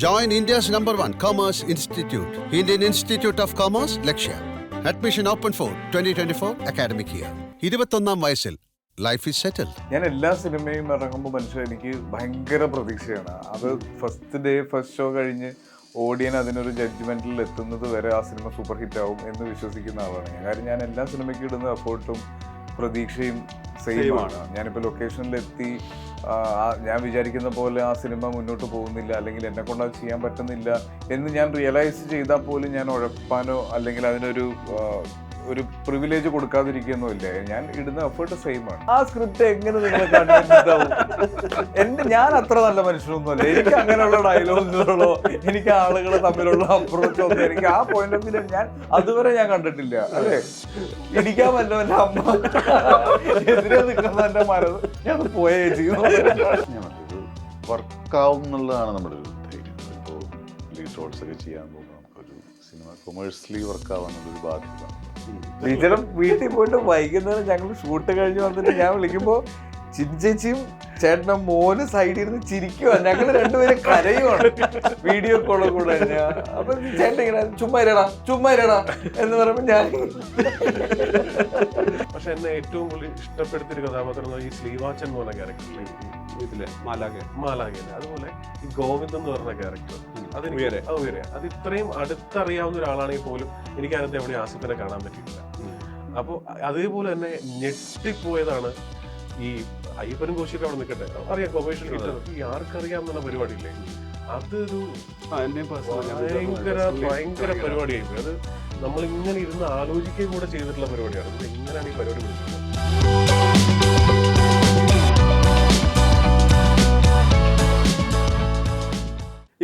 Join India's #1 Commerce Institute, Indian Institute of Commerce, Lakshya. Admission open for 2024 academic year. 21ാം വയസ്സിൽ life is settled. ഞാൻ എല്ലാ സിനിമയും ഇറങ്ങുമ്പോൾ മനുഷ്യൻ എനിക്ക് ഭയങ്കര പ്രതീക്ഷയാണ്. അത് ഫസ്റ്റ് ഷോ കഴിഞ്ഞ് ഓഡിയൻ അതിനൊരു ജഡ്ജ്മെന്റിൽ എത്തുന്നത് വരെ ആ സിനിമ സൂപ്പർ ഹിറ്റ് ആവും എന്ന് വിശ്വസിക്കുന്ന ആളാണ് ഞാൻ. കാര്യം ഞാൻ എല്ലാ സിനിമയ്ക്കും ഇടുന്ന എഫേർട്ടും പ്രതീക്ഷയും സെയിം ആണ്. ഞാനിപ്പോൾ ലൊക്കേഷനിലെത്തി ഞാൻ വിചാരിക്കുന്ന പോലെ ആ സിനിമ മുന്നോട്ട് പോകുന്നില്ല, അല്ലെങ്കിൽ എന്നെ കൊണ്ട് അത് ചെയ്യാൻ പറ്റുന്നില്ല എന്ന് ഞാൻ റിയലൈസ് ചെയ്താൽ പോലും ഞാൻ ഉഴപ്പാനോ അല്ലെങ്കിൽ അതിനൊരു പ്രിവിലേജ് കൊടുക്കാതിരിക്കുന്നോ ഇല്ല. ഞാൻ ഇടുന്ന എഫേർട്ട് സെയിം ആണ്. ആ സ്ക്രിപ്റ്റ് എങ്ങനെ നിങ്ങളെ ഞാൻ അത്ര നല്ല മനുഷ്യനൊന്നുമല്ല. എനിക്ക് അങ്ങനെയുള്ള ഡയലോഗുകളോ എനിക്ക് ആളുകൾ തമ്മിലുള്ള അപ്രോച്ചോ ഒന്നും എനിക്ക് ആ പോയിന്റ് ഓഫ് വ്യൂ ഞാൻ അതുവരെ ഞാൻ കണ്ടിട്ടില്ല. അല്ലേ, ഇടിക്കാൻ പറ്റും എൻ്റെ അമ്മ എതിരെ നിൽക്കുന്ന എൻ്റെ മനസ്സ് ഞാൻ പോയേ ചെയ്യുന്നു. വർക്കാവും എന്നുള്ളതാണ് നമ്മുടെ ഒരു ധൈര്യം. ഇപ്പോൾ ലീഡ് റോൾസ് ഒക്കെ ചെയ്യാൻ പോകുമ്പോൾ നമുക്കൊരു സിനിമ കൊമേഴ്സ്യലി വർക്കാവാന്നുള്ളൊരു ബാധ്യത. ടീച്ചറും വീട്ടിൽ പോയിട്ട് വൈകുന്നേരം ഞങ്ങൾ ഷൂട്ട് കഴിഞ്ഞ് വന്നിട്ട് ഞാൻ വിളിക്കുമ്പോൾ ചിഞ്ചേച്ചിയും ചേട്ടനും മോന് സൈഡിൽ ഇരുന്ന് ചിരിക്കുക, ഞങ്ങൾ രണ്ടുപേരും കരയുവാണ് വീഡിയോ കോള് കൂടെ. അപ്പൊ ചേട്ടൻ ഇങ്ങനെ ചുമ്മാ ഇരടാ എന്ന് പറയുമ്പോൾ ഞാൻ. പക്ഷെ എന്നെ ഏറ്റവും കൂടുതൽ ഇഷ്ടപ്പെടുത്തിയൊരു കഥാപാത്രം ഈ സ്ലീവാച്ചൻ എന്ന് പറഞ്ഞ ക്യാരക്ടറിൽ ഇതിലെ മാലാഖ, അതുപോലെ ഈ ഗോവിന്ദ് എന്ന് പറഞ്ഞ ക്യാരക്ടർ അത് ഇത്രയും അടുത്തറിയാവുന്ന ഒരാളാണെങ്കിൽ പോലും എനിക്ക് അതിനകത്ത് എവിടെ ആസിഫിനെ കാണാൻ പറ്റിയിട്ടില്ല. അപ്പോൾ അതേപോലെ തന്നെ ഞെട്ടിപ്പോയതാണ് ഈ അയ്യപ്പനും കോശിയൊക്കെ അവിടെ നിൽക്കട്ടെ, അറിയാം കൊമേഴ്ഷ്യൽ കിട്ടുന്നത് ഈ ആർക്കറിയാം എന്നുള്ള പരിപാടിയില്ലേ, അതൊരു ഭയങ്കര പരിപാടിയായിപ്പോയി. അത് നമ്മളിങ്ങനെ ഇരുന്ന് ആലോചിക്കുകയും കൂടെ ചെയ്തിട്ടുള്ള പരിപാടിയാണ്. ഇത് എങ്ങനെയാണ് ഈ പരിപാടി വിളിക്കുന്നത്?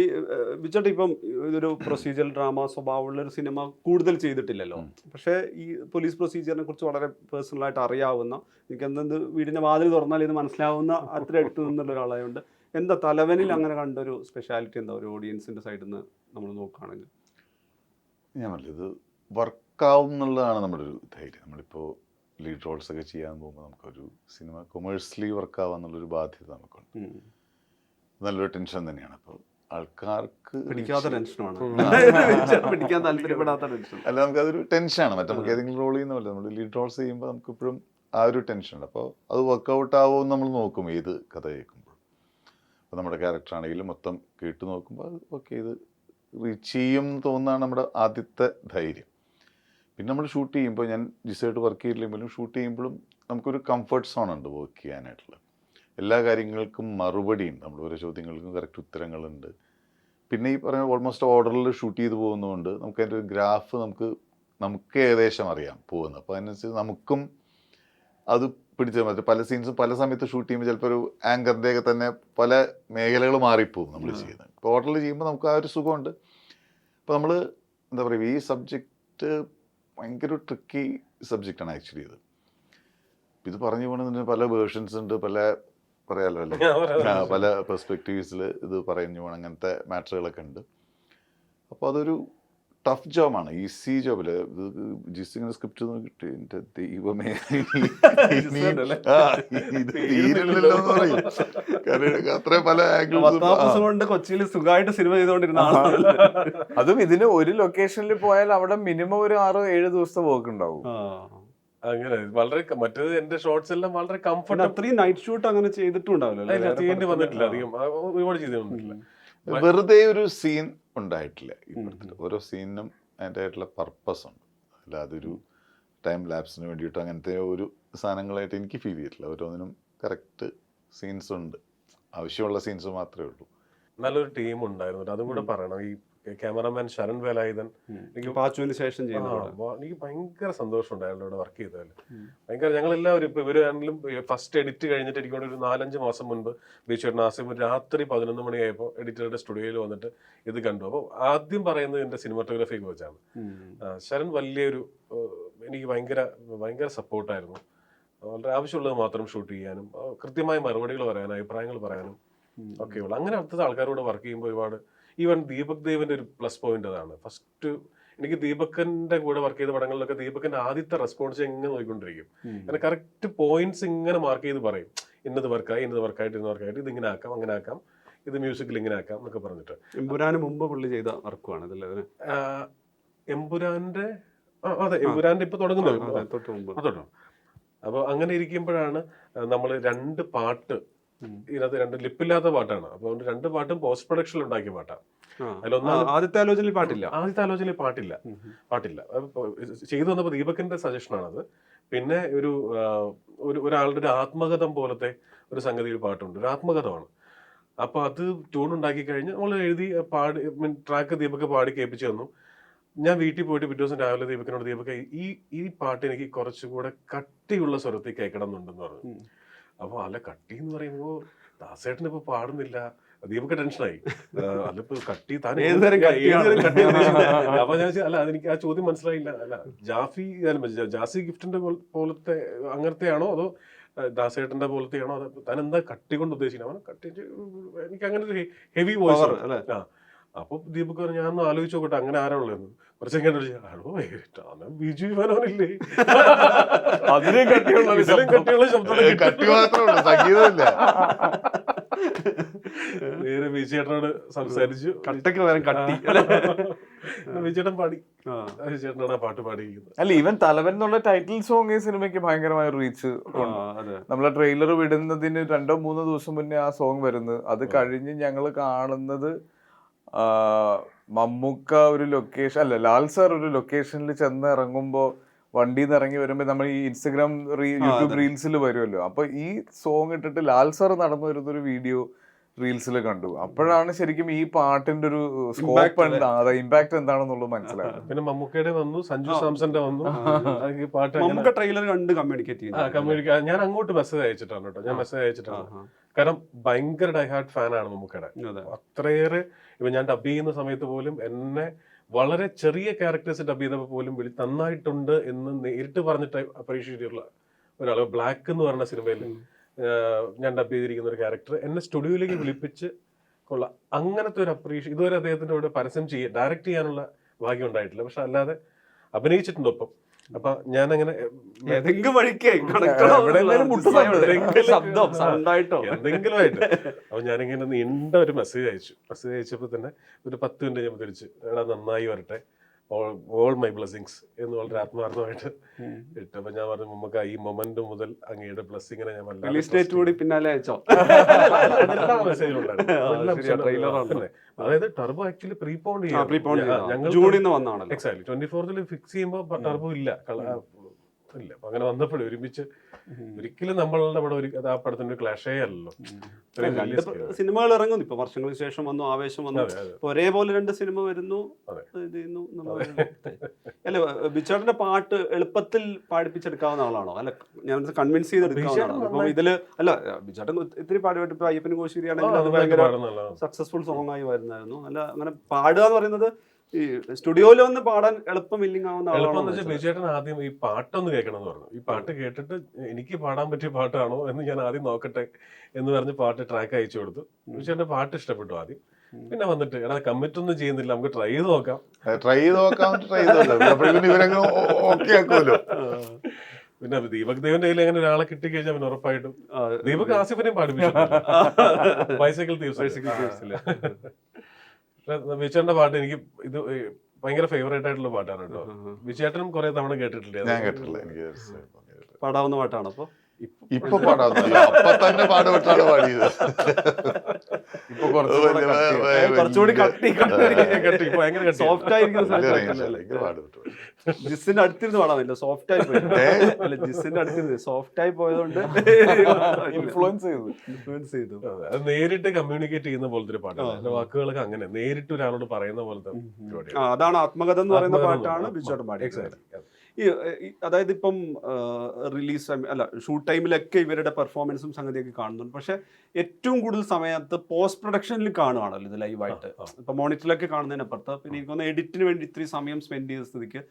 ഈ ബിച്ചേട്ടാ ഇപ്പം ഇതൊരു പ്രൊസീജിയറൽ ഡ്രാമ സ്വഭാവമുള്ള ഒരു സിനിമ കൂടുതൽ ചെയ്തിട്ടില്ലല്ലോ. പക്ഷേ ഈ പോലീസ് പ്രൊസീജിയറിനെ കുറിച്ച് വളരെ പേഴ്സണലായിട്ട് അറിയാവുന്ന, എനിക്ക് എന്തെന്ത് വീടിൻ്റെ വാതിൽ തുറന്നാൽ ഇത് മനസ്സിലാവുന്ന അത്ര അടുത്ത് നിന്നുള്ള ഒരാളായതുകൊണ്ട് എന്താ തലവനിൽ അങ്ങനെ കണ്ടൊരു സ്പെഷ്യാലിറ്റി എന്താ ഒരു ഓഡിയൻസിൻ്റെ സൈഡിൽ നിന്ന് നമ്മൾ നോക്കുകയാണെങ്കിൽ? ഞാൻ പറഞ്ഞത് ഇത് വർക്കാവും എന്നുള്ളതാണ് നമ്മുടെ ഒരു ധൈര്യം. നമ്മളിപ്പോൾ ലീഡ് റോൾസ് ഒക്കെ ചെയ്യാൻ പോകുമ്പോൾ നമുക്കൊരു സിനിമ കൊമേഴ്സ്യലി വർക്കാവാന്നുള്ളൊരു ബാധ്യത നമുക്കുണ്ട്. നല്ലൊരു ടെൻഷൻ തന്നെയാണ്. അപ്പോൾ ആൾക്കാർക്ക് പിടിക്കാത്ത ടെൻഷനാണ്, പിടിക്കാൻ താല്പര്യപ്പെടാത്ത ടെൻഷൻ അല്ല, നമുക്കതൊരു ടെൻഷനാണ്. മറ്റേ നമുക്ക് ഏതെങ്കിലും റോൾ ചെയ്യുന്ന പോലെ നമ്മൾ ലീഡ് റോൾസ് ചെയ്യുമ്പോൾ നമുക്കിപ്പോഴും ആ ഒരു ടെൻഷനുണ്ട്. അപ്പോൾ അത് വർക്കൗട്ട് ആവുമെന്ന് നമ്മൾ നോക്കും ഏത് കഥ കേൾക്കുമ്പോൾ. അപ്പോൾ നമ്മുടെ ക്യാരക്ടറാണെങ്കിലും മൊത്തം കേട്ട് നോക്കുമ്പോൾ അത് ഓക്കെ ഇത് റീച്ച് ചെയ്യും എന്ന് തോന്നുന്നതാണ് നമ്മുടെ ആദ്യത്തെ ധൈര്യം. പിന്നെ നമ്മൾ ഷൂട്ട് ചെയ്യുമ്പോൾ ഞാൻ ജിസായിട്ട് വർക്ക് ചെയ്തില്ലെങ്കിലും ഷൂട്ട് ചെയ്യുമ്പോഴും നമുക്കൊരു കംഫർട്ട് സോൺ ഉണ്ട് വർക്ക് ചെയ്യാനായിട്ടുള്ള. എല്ലാ കാര്യങ്ങൾക്കും മറുപടിയുണ്ട്, നമ്മുടെ ഓരോ ചോദ്യങ്ങൾക്കും കറക്റ്റ് ഉത്തരങ്ങളുണ്ട്. പിന്നെ ഈ പറഞ്ഞ ഓൾമോസ്റ്റ് ഓർഡറിൽ ഷൂട്ട് ചെയ്ത് പോകുന്നതുകൊണ്ട് നമുക്ക് അതിൻ്റെ ഒരു ഗ്രാഫ് നമുക്ക് ഏകദേശം അറിയാം പോകുന്നത്. അപ്പോൾ അതിനനുസരിച്ച് നമുക്കും അത് പിടിച്ചാൽ മതി. പല സീൻസും പല സമയത്ത് ഷൂട്ട് ചെയ്യുമ്പോൾ ചിലപ്പോൾ ഒരു ആങ്കറിൻ്റെയൊക്കെ തന്നെ പല മേഖലകൾ മാറിപ്പോകും നമ്മൾ ചെയ്യുന്നത്. ഇപ്പോൾ ഓർഡറിൽ ചെയ്യുമ്പോൾ നമുക്ക് ആ ഒരു സുഖമുണ്ട്. അപ്പോൾ നമ്മൾ എന്താ പറയുക, ഈ സബ്ജക്റ്റ് ഭയങ്കര ട്രിക്കി സബ്ജക്റ്റാണ് ആക്ച്വലി. ഇത് പറഞ്ഞു പോകുന്നതിന് പല വേർഷൻസ് ഉണ്ട്, പറയാമല്ലോ അല്ലേ, പല പെർസ്പെക്റ്റീവ്സിൽ ഇത് പറഞ്ഞു പോകണം, അങ്ങനത്തെ മാറ്ററുകളൊക്കെ ഉണ്ട്. അപ്പോൾ അതൊരു ടഫ് ജോബാണ്, ഈസി ജോബില്. ഇത് ജിസിങ്ങനെ സ്ക്രിപ്റ്റ് നോക്കിയിട്ട് എൻ്റെ ദൈവമേ തീരില്ലല്ലോ എന്ന് പറയും. കാരണം അത്ര പല ആംഗിൾസ് കൊച്ചിയിൽ സുഖമായിട്ട് സിനിമ ചെയ്തുകൊണ്ടിരുന്ന ആളാണ്. അതും ഇതിന് ഒരു ലൊക്കേഷനിൽ പോയാൽ അവിടെ മിനിമം ഒരു 6-7 ദിവസത്തെ വർക്ക് ഉണ്ടാവും. അങ്ങനെ വളരെ മറ്റേത് എന്റെ ഷോർട്സ് എല്ലാം വളരെ കംഫർട്ട്. അത്രയും നൈറ്റ് ഷൂട്ട് അങ്ങനെ ചെയ്തിട്ടുണ്ടാവില്ല, ചെയ്യേണ്ടി വന്നിട്ടില്ല, അധികം ഒരുപാട് ചെയ്തു വന്നിട്ടില്ല. വെറുതെ ഒരു സീൻ ഉണ്ടായിട്ടില്ല ഈ പടത്തിൽ. ഓരോ സീനിനും അതിൻ്റെ ആയിട്ടുള്ള പർപ്പസ് ഉണ്ട്. അല്ല അതൊരു ടൈം ലാപ്സിന് വേണ്ടിയിട്ട് അങ്ങനത്തെ ഒരു സാധനങ്ങളായിട്ട് എനിക്ക് ഫീൽ ചെയ്തിട്ടില്ല. ഓരോന്നിനും കറക്റ്റ് സീൻസ് ഉണ്ട്, ആവശ്യമുള്ള സീൻസ് മാത്രമേ ഉള്ളൂ. നല്ലൊരു ടീം ഉണ്ടായിരുന്നു, അതും കൂടെ പറയണം. ഈ ക്യാമറമാൻ ശരൺ വേലായുധൻ എനിക്ക് പാച്ചുവിന് ശേഷം എനിക്ക് ഭയങ്കര സന്തോഷം ഉണ്ടായിരുന്നു ഇവിടെ വർക്ക് ചെയ്തതിൽ. ഭയങ്കര ഞങ്ങളെല്ലാവരും ഇപ്പൊ ഇവരാണെങ്കിലും ഫസ്റ്റ് എഡിറ്റ് കഴിഞ്ഞിട്ട് എനിക്ക് ഒരു 4-5 മാസം മുൻപ് ബീച്ചേട്ടൻ ആസിഫ് രാത്രി 11 മണിയായപ്പോൾ എഡിറ്ററുടെ സ്റ്റുഡിയോയിൽ വന്നിട്ട് ഇത് കണ്ടു. അപ്പോൾ ആദ്യം പറയുന്നത് എൻ്റെ സിനിമാറ്റോഗ്രാഫിയെ കുറിച്ചാണ്. ശരൺ വലിയൊരു എനിക്ക് ഭയങ്കര സപ്പോർട്ടായിരുന്നു. വളരെ ആവശ്യമുള്ളത് മാത്രം ഷൂട്ട് ചെയ്യാനും കൃത്യമായ മറുപടികൾ പറയാനും അഭിപ്രായങ്ങൾ പറയാനും ഒക്കെ ഉള്ളു. അങ്ങനെ അടുത്ത ആൾക്കാരോട് വർക്ക് ചെയ്യുമ്പോൾ ഒരുപാട് ഈവൻ ദീപക് ദേവിന്റെ ഒരു പ്ലസ് പോയിന്റ് അതാണ്. ഫസ്റ്റ് എനിക്ക് ദീപകന്റെ കൂടെ വർക്ക് ചെയ്ത പടങ്ങളിലൊക്കെ ദീപകന്റെ ആദ്യത്തെ റെസ്പോൺസ് ഇങ്ങനെ നോക്കിക്കൊണ്ടിരിക്കും. അങ്ങനെ കറക്റ്റ് പോയിന്റ്സ് ഇങ്ങനെ മാർക്ക് ചെയ്ത് പറയും, ഇന്നത് വർക്കായിട്ട് ഇതിങ്ങനെ ആക്കാം, അങ്ങനെ ആക്കാം, ഇത് മ്യൂസിക്കിൽ ഇങ്ങനെ ആക്കാം എന്നൊക്കെ പറഞ്ഞിട്ട്. എമ്പുരാന് മുമ്പ് പുള്ളി ചെയ്ത വർക്കുമാണ് ഇതല്ലേ അതിന്? എമ്പുരാന്റെ അതെ, എമ്പുരാന്റെ ഇപ്പൊ തുടങ്ങുന്നത് തൊട്ട് മുമ്പ്. തൊട്ടോ. അപ്പൊ അങ്ങനെ ഇരിക്കുമ്പോഴാണ് നമ്മൾ 2 പാട്ട് ഇതിനകത്ത് 2 ലിപ്പില്ലാത്ത പാട്ടാണ്. അപ്പൊ 2 പാട്ടും പോസ്റ്റ് പ്രൊഡക്ഷനിൽ ഉണ്ടാക്കിയ പാട്ടാണ്. ആദ്യത്തെ ആലോചനയിൽ പാട്ടില്ല. ആദ്യത്തെ ആലോചനയിൽ പാട്ടില്ല. ചെയ്തു വന്നപ്പോൾ ദീപകിന്റെ സജഷനാണത്. പിന്നെ ഒരാളുടെ ഒരു ആത്മകഥം പോലത്തെ ഒരു സംഗതി ഒരു പാട്ടുണ്ട്, ഒരു ആത്മകഥമാണ്. അപ്പൊ അത് ട്യൂൺ ഉണ്ടാക്കി കഴിഞ്ഞ് നമ്മൾ എഴുതി പാടി ട്രാക്ക് ദീപക് പാടി കേൾപ്പിച്ചു തന്നു. ഞാൻ വീട്ടിൽ പോയിട്ട് പിറ്റേ ദിവസം രാവിലെ ദീപകിനോട് ദീപക് ഈ പാട്ട് എനിക്ക് കുറച്ചുകൂടെ കട്ടിയുള്ള സ്വരത്തിൽ കേൾക്കണം എന്നുണ്ടെന്ന് പറഞ്ഞു. അപ്പൊ അല്ല, കട്ടി എന്ന് പറയുമ്പോ ദാസേട്ടൻ ഇപ്പൊ പാടുന്നില്ല. ദീപക് ടെൻഷനായി. അതിപ്പോ കട്ടി താൻ അപ്പൊ ഞാൻ അല്ല, അതെനിക്ക് ആ ചോദ്യം മനസ്സിലായില്ല. അല്ല, ജാസി ഗിഫ്റ്റിന്റെ പോലത്തെ അങ്ങനത്തെയാണോ അതോ ദാസേട്ടന്റെ പോലത്തെയാണോ, അത് താൻ എന്താ കട്ടി കൊണ്ട് ഉദ്ദേശിക്കുന്നത്? അവൻ കട്ടി എനിക്ക് അങ്ങനെ ഒരു ഹെവി വോയിസ്. അപ്പൊ ദീപക് പറഞ്ഞു, ഞാൻ ഒന്ന് ആലോചിച്ച് നോക്കട്ടെ അങ്ങനെ ആരാ ഉള്ളതെന്ന്. കുറച്ചൊക്കെ ബിജു വിമാനോനില്ലേ, അതിലും കട്ടിയുള്ള ശബ്ദം. നേരെ ബിജുചേട്ടനോട് സംസാരിച്ചു. കട്ടക്ക് വരാൻ കട്ടി. ബിജുചേട്ടൻ പാടി. ബിജുചേട്ടനാണ് ആ പാട്ട് പാടിയിരിക്കുന്നത്. അല്ല, ഈവൻ തലവൻ എന്നുള്ള ടൈറ്റിൽ സോങ് ഈ സിനിമയ്ക്ക് ഭയങ്കരമായ റീച്ച്. നമ്മളെ ട്രെയിലർ വിടുന്നതിന് 2-3 ദിവസം മുന്നേ ആ സോങ് വരുന്നത്. അത് കഴിഞ്ഞ് ഞങ്ങൾ കാണുന്നത് മമ്മൂക്ക ഒരു ലൊക്കേഷൻ അല്ല ലാൽ സാർ ഒരു ലൊക്കേഷനിൽ ചെന്ന് ഇറങ്ങുമ്പോ വണ്ടിയിൽ നിന്ന് ഇറങ്ങി വരുമ്പോ നമ്മൾ ഈ ഇൻസ്റ്റഗ്രാം യൂട്യൂബ് റീൽസിൽ വരുമല്ലോ, അപ്പൊ ഈ സോങ് ഇട്ടിട്ട് ലാൽ സാർ നടന്നു വരുന്നൊരു വീഡിയോ റീൽസിൽ കണ്ടു. അപ്പോഴാണ് ശരിക്കും ഈ പാട്ടിന്റെ ഒരു സ്കോപ്പ് ഇമ്പാക്ട് എന്താണെന്നുള്ളത് മനസ്സിലായത്. പിന്നെ മമ്മൂക്കയുടെ വന്നു, സഞ്ജു സാംസന്റെ വന്നു. പാട്ട് ട്രെയിലർ കണ്ട് കമ്മ്യൂണിക്കേറ്റ് ഞാൻ അങ്ങോട്ട് മെസ്സേജ് അയച്ചിട്ടാണ് കേട്ടോ. ഞാൻ മെസ്സേജ് അയച്ചിട്ടാണ്. കാരണം ഭയങ്കര ഡൈഹാർഡ് ഫാനാണ് മമ്മൂക്കയുടെ. അത്രയേറെ ഇപ്പൊ ഞാൻ ഡബ് ചെയ്യുന്ന സമയത്ത് പോലും എന്നെ വളരെ ചെറിയ ക്യാരക്ടേഴ്സ് ഡബ് ചെയ്തപ്പോൾ പോലും നന്നായിട്ടുണ്ട് എന്ന് നേരിട്ട് പറഞ്ഞിട്ട് അപ്രീഷിയേറ്റ് ചെയ്തിട്ടുള്ള ഒരാൾ. ബ്ലാക്ക് എന്ന് പറഞ്ഞ സിനിമയിൽ ഞാൻ ഡബ് ചെയ്തിരിക്കുന്ന ഒരു ക്യാരക്ടർ എന്നെ സ്റ്റുഡിയോയിലേക്ക് വിളിപ്പിച്ച് കൊള്ളാം. അങ്ങനത്തെ ഒരു ഇതുവരെ അദ്ദേഹത്തിന്റെ കൂടെ പരസ്യം ഡയറക്റ്റ് ചെയ്യാനുള്ള ഭാഗ്യം ഉണ്ടായിട്ടില്ല. പക്ഷെ അല്ലാതെ അഭിനയിച്ചിട്ടുണ്ട് ഒപ്പം. അപ്പൊ ഞാനങ്ങനെ എന്തെങ്കിലും ആയിട്ട് അപ്പൊ ഞാനിങ്ങനെ നീണ്ട ഒരു മെസ്സേജ് അയച്ചപ്പോ തന്നെ ഒരു 10 മിനിറ്റ് ഞാൻ തിരിച്ച്, എടാ നന്നായി വരട്ടെ, ഓൾ മൈ ബ്ലെസ്സിങ്സ് എന്ന് വളരെ ആത്മാർത്ഥമായിട്ട് ഇട്ടു. അപ്പൊ ഞാൻ പറഞ്ഞു, നമുക്ക് ഈ മൊമെന്റ് മുതൽ അങ്ങയുടെ ബ്ലെസ്സിങ്ങിനെ ഞാൻ പിന്നാലെ അയച്ചോ. അതായത് ടർബോ ആക്ച്വലി പ്രീപോണ്ട് ചെയ്യാം. എക്സാക്ട്ലി 24th ഫിക്സ് ചെയ്യുമ്പോ ടർബോ ഇല്ല. അങ്ങനെ വന്നപ്പോഴും ഒരുമിച്ച് ഒരിക്കലും നമ്മളുടെ അവിടെ ആ പടത്തിന്റെ ക്ലാഷേ അല്ലല്ലോ. സിനിമകൾ ഇറങ്ങുന്നു ഇപ്പൊ, വർഷങ്ങൾക്ക് ശേഷം വന്നു, ആവേശം വന്നു, ഒരേപോലെ 2 സിനിമ വരുന്നു. അല്ല, ബിച്ചേട്ടന്റെ പാട്ട് എളുപ്പത്തിൽ പാടിപ്പിച്ചെടുക്കാവുന്ന ആളാണോ? അല്ല, ഞാൻ കൺവിൻസ് ചെയ്തെടുക്കാവുന്ന ആളാണ്. ഇപ്പൊ ഇതില് അല്ല, ബിച്ചേട്ടൻ ഇത്തിരി പാടുപെട്ട് ഇപ്പൊ അയ്യപ്പൻ കോശിരി ആണെങ്കിൽ ഭയങ്കര സക്സസ്ഫുൾ സോങ് ആയി വരുന്നായിരുന്നു. അല്ല, അങ്ങനെ പാടുക എന്ന് പറയുന്നത് ഈ സ്റ്റുഡിയോയിൽ വന്ന് പാടാൻ എളുപ്പം വില്ലിംഗ് ആവുന്ന ആളാണെന്ന് വെച്ചാൽ ബിജുചേട്ടൻ ആദ്യം ഈ പാട്ടൊന്ന് കേൾക്കണം എന്ന് പറഞ്ഞു. ഈ പാട്ട് കേട്ടിട്ട് എനിക്ക് പാടാൻ പറ്റിയ പാട്ടാണോ എന്ന് ഞാൻ ആദ്യം നോക്കട്ടെ എന്ന് പറഞ്ഞ് പാട്ട് ട്രാക്ക് അയച്ചു കൊടുത്തു. ബിജുചേട്ടന്റെ പാട്ട് ഇഷ്ടപ്പെട്ടു ആദ്യം. പിന്നെ വന്നിട്ട് എടാ കമ്മിറ്റ് ഒന്നും ചെയ്യുന്നില്ല, നമുക്ക് ട്രൈ ചെയ്ത് നോക്കാം. പിന്നെ ദീപക് ദേവന്റെ കയ്യിൽ അങ്ങനെ ഒരാളെ കിട്ടിക്കഴിഞ്ഞാൽ പിന്നെ ഉറപ്പായിട്ടും ദീപക് ആസിഫിനെയും പാടിപ്പിച്ചു. ബൈസൈക്കിൾ തീവ്സില്ല. ബിജുചേട്ടന്റെ പാട്ട് എനിക്ക് ഇത് ഭയങ്കര ഫേവറേറ്റ് ആയിട്ടുള്ള പാട്ടാണ് കേട്ടോ. ബിജുചേട്ടനും കുറെ തവണ കേട്ടിട്ടില്ലേ? പാടാവുന്ന പാട്ടാണ്. അപ്പൊ ഇപ്പൊ പാടാവുന്നില്ല, അപ്പൊ തന്നെ പാടുപെട്ടാണ് പാടിയത്. ഇപ്പൊ കുറച്ചുകൂടി സോഫ്റ്റ് ആയിരിക്കുന്ന ജിസിന്റെ അടുത്തിരുന്ന് പാടാമല്ലോ. സോഫ്റ്റ് ആയി പോയി. ജിസിന്റെ അടുത്തിരുന്ന് സോഫ്റ്റ് ആയി പോയതുകൊണ്ട് ഇൻഫ്ലുവൻസ് ചെയ്തു. അത് നേരിട്ട് കമ്മ്യൂണിക്കേറ്റ് ചെയ്യുന്ന പോലത്തെ ഒരു പാട്ടാണ്. എന്റെ വാക്കുകളൊക്കെ അങ്ങനെ നേരിട്ട് ഒരാളോട് പറയുന്ന പോലത്തെ. അതാണ് ആത്മകഥ എന്ന് പറയുന്ന പാട്ടാണ് ബിജുചേട്ടൻ പാടിയത്. അതായത് ഇപ്പം റിലീസ് ടൈം അല്ല ഷൂട്ട് ടൈമിലൊക്കെ ഇവരുടെ പെർഫോമൻസും സംഗതിയൊക്കെ കാണുന്നുണ്ട്. പക്ഷെ ഏറ്റവും കൂടുതൽ സമയത്ത് പോസ്റ്റ് പ്രൊഡക്ഷനിൽ കാണുവാണല്ലോ ഇത് ലൈവായിട്ട്. ഇപ്പൊ മോണിറ്ററിലൊക്കെ കാണുന്നതിനപ്പുറത്ത് പിന്നെ എനിക്കൊന്ന് എഡിറ്റിന് വേണ്ടി ഇത്രയും സമയം സ്പെൻഡ് ചെയ്ത സ്ഥിതിക്ക്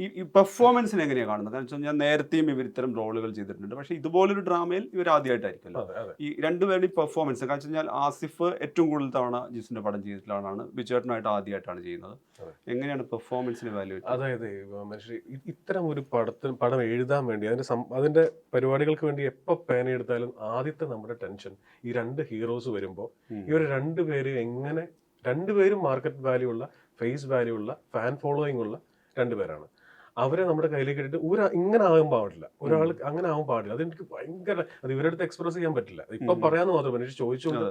ഈ പെർഫോമൻസിന് എങ്ങനെയാണ് കാണുന്നത്? കാരണം വെച്ചാൽ ഞാൻ നേരത്തെയും ഇവർ ഇത്തരം റോളുകൾ ചെയ്തിട്ടുണ്ട്. പക്ഷെ ഇതുപോലൊരു ഡ്രാമയിൽ ഇവർ ആദ്യമായിട്ടായിരിക്കുമല്ലോ ഈ രണ്ടുപേരുടെയും പെർഫോമൻസ്. കാരണം വെച്ച് കഴിഞ്ഞാൽ ആസിഫ് ഏറ്റവും കൂടുതൽ തവണ ജിസിന്റെ പടം ചെയ്തിട്ടുള്ളതാണ്, ബിജുചേട്ടനായിട്ട് ആദ്യമായിട്ടാണ് ചെയ്യുന്നത്. എങ്ങനെയാണ് പെർഫോമൻസിന് വാല്യൂ? അതായത് ഇത്തരം ഒരു പടം എഴുതാൻ വേണ്ടി അതിന്റെ പരിപാടികൾക്ക് വേണ്ടി എപ്പോൾ പേനയെടുത്താലും ആദ്യത്തെ നമ്മുടെ ടെൻഷൻ ഈ 2 ഹീറോസ് വരുമ്പോൾ ഇവർ രണ്ടുപേരും മാർക്കറ്റ് വാല്യൂ ഉള്ള, ഫേസ് വാല്യൂ ഉള്ള, ഫാൻ ഫോളോയിങ് ഉള്ള 2 പേരാണ്. അവരെ നമ്മുടെ കയ്യിലേക്ക് ഇട്ടിട്ട് ഇങ്ങനെ ആകാൻ പാടില്ല, ഒരാൾ അങ്ങനെ ആവാൻ പാടില്ല. അതെനിക്ക് ഭയങ്കര, അത് ഇവരുടെ അടുത്ത് എക്സ്പ്രസ് ചെയ്യാൻ പറ്റില്ല. ഇപ്പൊ പറയാന്ന് മാത്രം മനുഷ്യ ചോദിച്ചുകൊണ്ട്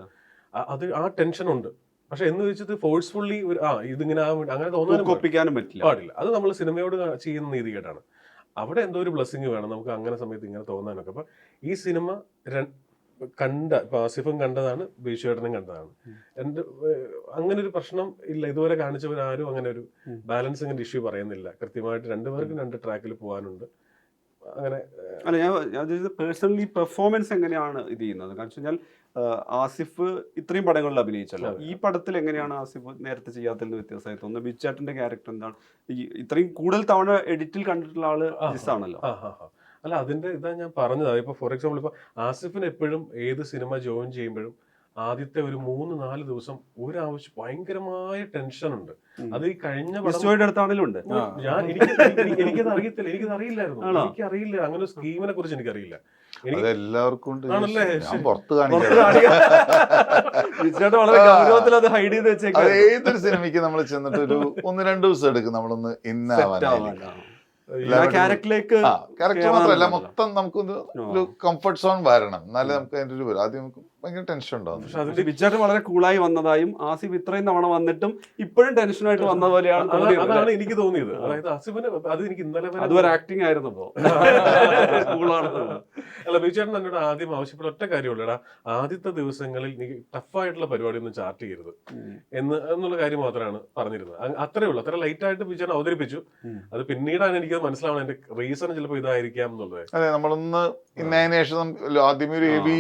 അത് ആ ടെൻഷൻ ഉണ്ട്. പക്ഷെ എന്ന് വെച്ചിട്ട് ഫോഴ്സ്ഫുള്ളി ഇതിങ്ങനെ അങ്ങനെ തോന്നാനും പാടില്ല. അത് നമ്മൾ സിനിമയോട് ചെയ്യുന്ന നീതികേടാണ്. അവിടെ എന്തോ ഒരു ബ്ലെസ്സിങ് വേണം നമുക്ക് അങ്ങനെ സമയത്ത് ഇങ്ങനെ തോന്നാനൊക്കെ. അപ്പൊ ഈ സിനിമ ഇപ്പൊ ആസിഫും കണ്ടതാണ്, ബീച്ചുവേട്ടനും കണ്ടതാണ്. അങ്ങനെ ഒരു പ്രശ്നം ഇല്ല, ഇതുവരെ കാണിച്ചവരാരും അങ്ങനെ ഒരു ബാലൻസിങ്ങിന്റെ ഇഷ്യൂ പറയുന്നില്ല. കൃത്യമായിട്ട് 2 പേർക്കും 2 ട്രാക്കിൽ പോകാനുണ്ട്. അങ്ങനെ അല്ല, ഞാൻ പേഴ്സണലി പെർഫോമൻസ് എങ്ങനെയാണ് ഇത് ചെയ്യുന്നത്? കാരണം വെച്ച് കഴിഞ്ഞാൽ ആസിഫ് ഇത്രയും പടങ്ങളിൽ അഭിനയിച്ചല്ലോ, ഈ പടത്തിൽ എങ്ങനെയാണ് ആസിഫ് നേരത്തെ ചെയ്യാത്തതിൽ വ്യത്യാസമായി തോന്നുന്നത്? ബിച്ചാട്ടിന്റെ ക്യാരക്ടർ എന്താണ്? ഇത്രയും കൂടുതൽ തവണ എഡിറ്റിൽ കണ്ടിട്ടുള്ള ആള് ആണല്ലോ. അല്ല, അതിന്റെ ഇതാ ഞാൻ പറഞ്ഞത്. ഇപ്പൊ ഫോർ എക്സാമ്പിൾ ഇപ്പൊ ആസിഫിന് എപ്പോഴും ഏത് സിനിമ ജോയിൻ ചെയ്യുമ്പോഴും ആദ്യത്തെ ഒരു 3-4 ദിവസം ഒരാവശ്യം ഭയങ്കരമായ ടെൻഷൻ ഉണ്ട്. അത് ഈ കഴിഞ്ഞ അടുത്താണെങ്കിലും ഞാൻ എനിക്കത് അറിയില്ലായിരുന്നു. എനിക്കറിയില്ല അങ്ങനെ ഒരു സ്കീമിനെ കുറിച്ച് എനിക്കറിയില്ല. എല്ലാവർക്കും ഏതൊരു സിനിമയ്ക്ക് നമ്മൾ ചെന്നിട്ട് ഒരു 1-2 ദിവസം എടുക്കും നമ്മളൊന്ന് ഇന്നാവാൻ. ക്യാരക്ടർ മാത്രമല്ല, മൊത്തം നമുക്കൊന്ന് ഒരു കംഫർട്ട് സോൺ വരണം, എന്നാലേ നമുക്ക് അതിന്റെ ഒരു വരും. ആദ്യം നമുക്ക് ഭയങ്കര ടെൻഷൻ ഉണ്ടാവും. പക്ഷെ ബിച്ചാട്ടൻ വളരെ കൂളായി വന്നതായും ആസിഫ് ഇത്രയും തവണ വന്നിട്ടും ഇപ്പോഴും ടെൻഷനായിട്ട് വന്ന പോലെയാണ് അതാണ് എനിക്ക് തോന്നിയത്. അതായത് ആസിഫിന് അത് എനിക്ക് ഇന്നലെ അതുവരെ ആക്ടിങ് ആയിരുന്നപ്പോ അല്ല, ബിച്ചാട്ടൻ എന്നോട് ആദ്യം ആവശ്യപ്പെട്ട ഒറ്റ കാര്യമുള്ളടാ, ആദ്യത്തെ ദിവസങ്ങളിൽ എനിക്ക് ടഫായിട്ടുള്ള പരിപാടി ഒന്നും ചാർട്ട് ചെയ്യരുത് എന്നുള്ള കാര്യം മാത്രമാണ് പറഞ്ഞിരുന്നത്. അത്രേ ഉള്ളൂ. അത്ര ലൈറ്റ് ആയിട്ട് ബിച്ചാട്ടൻ അവതരിപ്പിച്ചു. അത് പിന്നീടാണ് എനിക്ക് മനസ്സിലാവണം എന്റെ റീസൺ ചിലപ്പോൾ ഇതായിരിക്കാം എന്നുള്ളത്. അതെ, നമ്മളൊന്ന് ഇന്നതിനേഷം ആദ്യമേ ഒരു ഹെവി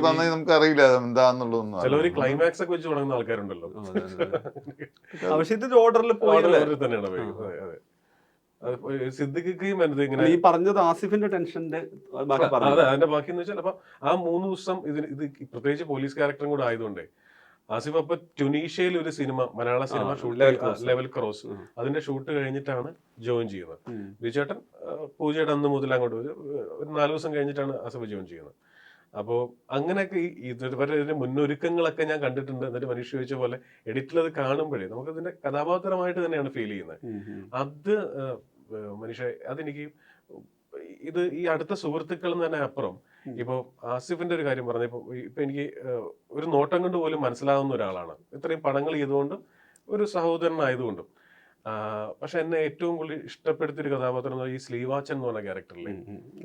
തന്നെ നമുക്ക് അറിയില്ല എന്താന്നുള്ളതൊന്നും. ചിലവര് ക്ലൈമാക്സ് ഒക്കെ വെച്ച് തുടങ്ങുന്ന ആൾക്കാരുണ്ടല്ലോ. ആവശ്യത്തിന്റെ ഓർഡറിൽ തന്നെയാണ്. സിദ്ദിഖിക്കും ഇങ്ങനെ ഈ പറഞ്ഞത് ആസിഫിന്റെ ടെൻഷന്റെ അതിന്റെ ബാക്കി എന്ന് വെച്ചാൽ അപ്പൊ ആ 3 ദിവസം ഇത് പ്രത്യേകിച്ച് പോലീസ് ക്യാരക്ടറും കൂടെ ആയതുകൊണ്ടേ ആസിഫ് അപ്പൊ ട്യൂണീഷ്യയിൽ ഒരു സിനിമ, മലയാള സിനിമ ലെവൽ ക്രോസ്, അതിന്റെ ഷൂട്ട് കഴിഞ്ഞിട്ടാണ് ജോയിൻ ചെയ്യുന്നത്. ബിജുചേട്ടൻ പൂജയുടെ അന്ന് മുതൽ അങ്ങോട്ട് ഒരു 4 ദിവസം കഴിഞ്ഞിട്ടാണ് ആസിഫ് ജോയിൻ ചെയ്യുന്നത്. അപ്പോൾ അങ്ങനെയൊക്കെ ഇതുവരെ ഇതിന്റെ മുന്നൊരുക്കങ്ങളൊക്കെ ഞാൻ കണ്ടിട്ടുണ്ട്. എന്നിട്ട് മനുഷ്യ ചോദിച്ച പോലെ എഡിറ്റിൽ അത് കാണുമ്പോഴേ നമുക്ക് ഇതിന്റെ കഥാപാത്രമായിട്ട് തന്നെയാണ് ഫീൽ ചെയ്യുന്നത്. അത് അതെനിക്ക് ഇത് ഈ അടുത്ത സുഹൃത്തുക്കൾ തന്നെ അപ്പുറം ഇപ്പൊ ആസിഫിന്റെ ഒരു കാര്യം പറഞ്ഞപ്പോ ഇപ്പൊ എനിക്ക് ഒരു നോട്ടം കൊണ്ട് പോലും മനസ്സിലാവുന്ന ഒരാളാണ്. ഇത്രയും പടങ്ങൾ ചെയ്തുകൊണ്ടും ഒരു സഹോദരനായതുകൊണ്ടും. പക്ഷെ എന്നെ ഏറ്റവും കൂടുതൽ ഇഷ്ടപ്പെടുത്തിയൊരു കഥാപാത്രം ഈ സ്ലീവാച്ചൻ എന്ന് പറഞ്ഞ ക്യാരക്ടറിലെ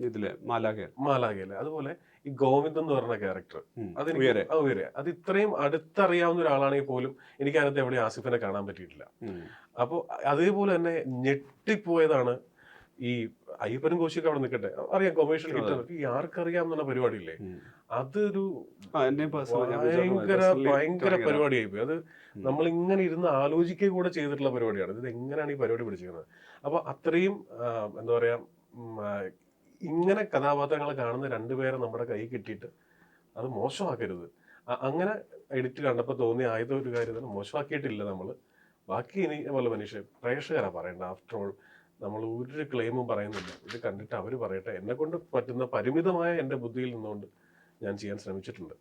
ഇതില് മാലാഖയിലെ, അതുപോലെ ഈ ഗോവിന്ദ് എന്ന് പറഞ്ഞ ക്യാരക്ടർ, അത് ഇത്രയും അടുത്തറിയാവുന്ന ഒരാളാണെങ്കിൽ പോലും എനിക്ക് അതിനകത്ത് എവിടെയും ആസിഫിനെ കാണാൻ പറ്റിയിട്ടില്ല. അപ്പൊ അതേപോലെ തന്നെ ഞെട്ടിപ്പോയതാണ് ഈ അയ്യപ്പനും കോശിയൊക്കെ അവിടെ നിൽക്കട്ടെ, അറിയാം കൊമേഴ്ഷ്യൽ ഹിറ്റ്, ഈ ആർക്കറിയാം എന്നുള്ള പരിപാടിയില്ലേ, അതൊരു ഭയങ്കര പരിപാടിയായി പോയി. അത് നമ്മൾ ഇങ്ങനെ ഇരുന്ന് ആലോചിക്കുക കൂടെ ചെയ്തിട്ടുള്ള പരിപാടിയാണ്. ഇത് എങ്ങനെയാണ് ഈ പരിപാടി പിടിച്ചിരിക്കുന്നത്. അപ്പൊ അത്രയും എന്താ പറയാ, ഇങ്ങനെ കഥാപാത്രങ്ങളെ കാണുന്ന 2 പേരെ നമ്മുടെ കൈ കിട്ടിയിട്ട് അത് മോശമാക്കരുത്. അങ്ങനെ എഡിറ്റ് കണ്ടപ്പോൾ തോന്നിയ ആദ്യത്തെ ഒരു കാര്യം തന്നെ, മോശമാക്കിയിട്ടില്ല നമ്മള്. ബാക്കി ഇനി പോലെ പ്രേക്ഷകരാ പറയണ്ട. ആഫ്റ്റർ ഓൾ നമ്മൾ ഒരു ക്ലെയിമും പറയുന്നില്ല. ഇത് കണ്ടിട്ട് അവർ പറയട്ടെ. എന്നെ കൊണ്ട് പറ്റുന്ന പരിമിതമായ എൻ്റെ ബുദ്ധിയിൽ നിന്നുകൊണ്ട് ഞാൻ ചെയ്യാൻ ശ്രമിച്ചിട്ടുണ്ട്.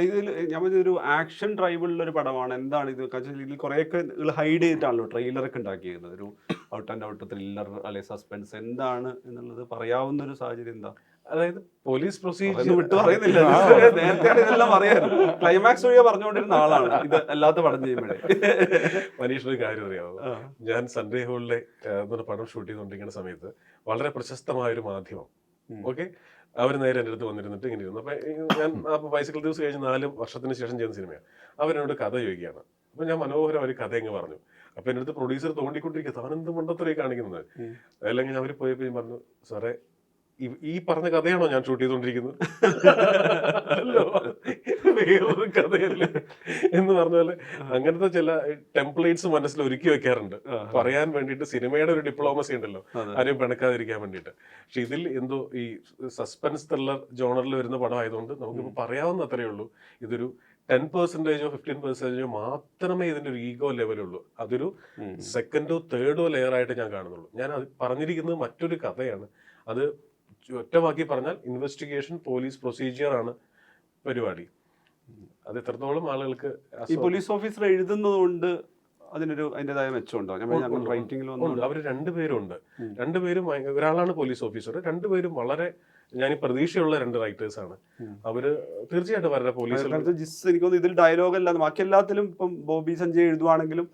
ഇതിൽ ഞാൻ ഒരു ആക്ഷൻ ഡ്രൈവുള്ള ഒരു പടമാണ്. എന്താണ് ഇത്? ഇതിൽ കുറേയൊക്കെ ഹൈഡ് ചെയ്തിട്ടാണല്ലോ ട്രെയിലറൊക്കെ ഉണ്ടാക്കിയിരുന്നത്. ഒരു ഔട്ട് ആൻഡ് ഔട്ട് ത്രില്ലർ അല്ലെ സസ്പെൻസ് എന്താണ് എന്നുള്ളത് പറയാവുന്ന ഒരു സാഹചര്യം എന്താ? അതായത് പോലീസ് പ്രൊസീജിയർ വിട്ടു പറയുന്നില്ല, നേരത്തെ ഇതെല്ലാം പറയാറ്. ക്ലൈമാക്സ് വഴിയാ പറഞ്ഞുകൊണ്ടിരുന്ന ആളാണ് ഇത് അല്ലാത്ത പടം ചെയ്യുമ്പോഴേ. മനീഷിന്റെ കാര്യം അറിയാമോ? ഞാൻ സൺഡേ ഹോളിലെ പടം ഷൂട്ട് ചെയ്തുകൊണ്ടിരിക്കുന്ന സമയത്ത് വളരെ പ്രശസ്തമായ ഒരു മാധ്യമം അവർ നേരെ എൻ്റെ അടുത്ത് വന്നിരുന്നിട്ട് ഇങ്ങനെ ഇരുന്നു. അപ്പൊ ഞാൻ ബൈസിക്കിൾ ദിവസം കഴിഞ്ഞ് 4 വർഷത്തിന് ശേഷം ചെയ്യുന്ന സിനിമയാണ്. അവരെന്നോട് കഥ ചോദിക്കുകയാണ്. അപ്പൊ ഞാൻ മനോഹരം ഒരു കഥ അങ്ങ് പറഞ്ഞു. അപ്പൊ എൻ്റെ അടുത്ത് പ്രൊഡ്യൂസർ തോണ്ടിക്കൊണ്ടിരിക്കുക, താനെന്ത് മണ്ടത്തരേ കാണിക്കുന്നത്. അല്ലെങ്കിൽ അവർ പോയപ്പോൾ പറഞ്ഞു, സാറേ ഈ പറഞ്ഞ കഥയാണോ ഞാൻ ഷൂട്ട് ചെയ്തോണ്ടിരിക്കുന്നത്? വേറൊരു കഥയല്ലേ എന്ന് പറഞ്ഞ പോലെ അങ്ങനത്തെ ചില ടെംപ്ലേറ്റ്സ് മനസ്സിൽ ഒരുക്കി വെക്കാറുണ്ട് പറയാൻ വേണ്ടിയിട്ട്. സിനിമയുടെ ഒരു ഡിപ്ലോമസി ഉണ്ടല്ലോ, ആരെയും പിണക്കാതിരിക്കാൻ വേണ്ടിയിട്ട്. പക്ഷെ ഇതിൽ എന്തോ ഈ സസ്പെൻസ് ത്രില്ലർ ജോണറിൽ വരുന്ന പടം ആയതുകൊണ്ട് നമുക്കിപ്പോൾ പറയാവുന്ന അത്രയേ ഉള്ളൂ. ഇതൊരു 10%ഓ 15% മാത്രമേ ഇതിന്റെ ഒരു ഈഗോ ലെവലുള്ളൂ. അതൊരു സെക്കൻഡോ തേർഡോ ലെയർ ആയിട്ട് ഞാൻ കാണുന്നുള്ളൂ. ഞാൻ അത് പറഞ്ഞിരിക്കുന്നത് മറ്റൊരു കഥയാണ്. അത് ഒറ്റ വാക്കി പറഞ്ഞാൽ ഇൻവെസ്റ്റിഗേഷൻ പോലീസ് പ്രൊസീജിയർ ആണ് പരിപാടി. അത് എത്രത്തോളം ആളുകൾക്ക് ഈ പോലീസ് ഓഫീസർ എഴുതുന്നത് കൊണ്ട് അതിൻ്റെതായ മെച്ചമുണ്ടോ? റൈറ്റിംഗിൽ അവര് രണ്ടുപേരുണ്ട്. രണ്ടുപേരും ഒരാളാണ് പോലീസ് ഓഫീസർ, രണ്ടുപേരും വളരെ ഞാൻ പ്രതീക്ഷയുള്ള 2 റൈറ്റേഴ്സാണ്. അവര് തീർച്ചയായിട്ടും അവരുടെ പോലീസ് എനിക്ക് തോന്നുന്നു ഇതിൽ ഡയലോഗ് അല്ലാതെ ബാക്കി എല്ലാത്തിലും ഇപ്പം ബോബി സഞ്ജയ് എഴുതുവാണെങ്കിലും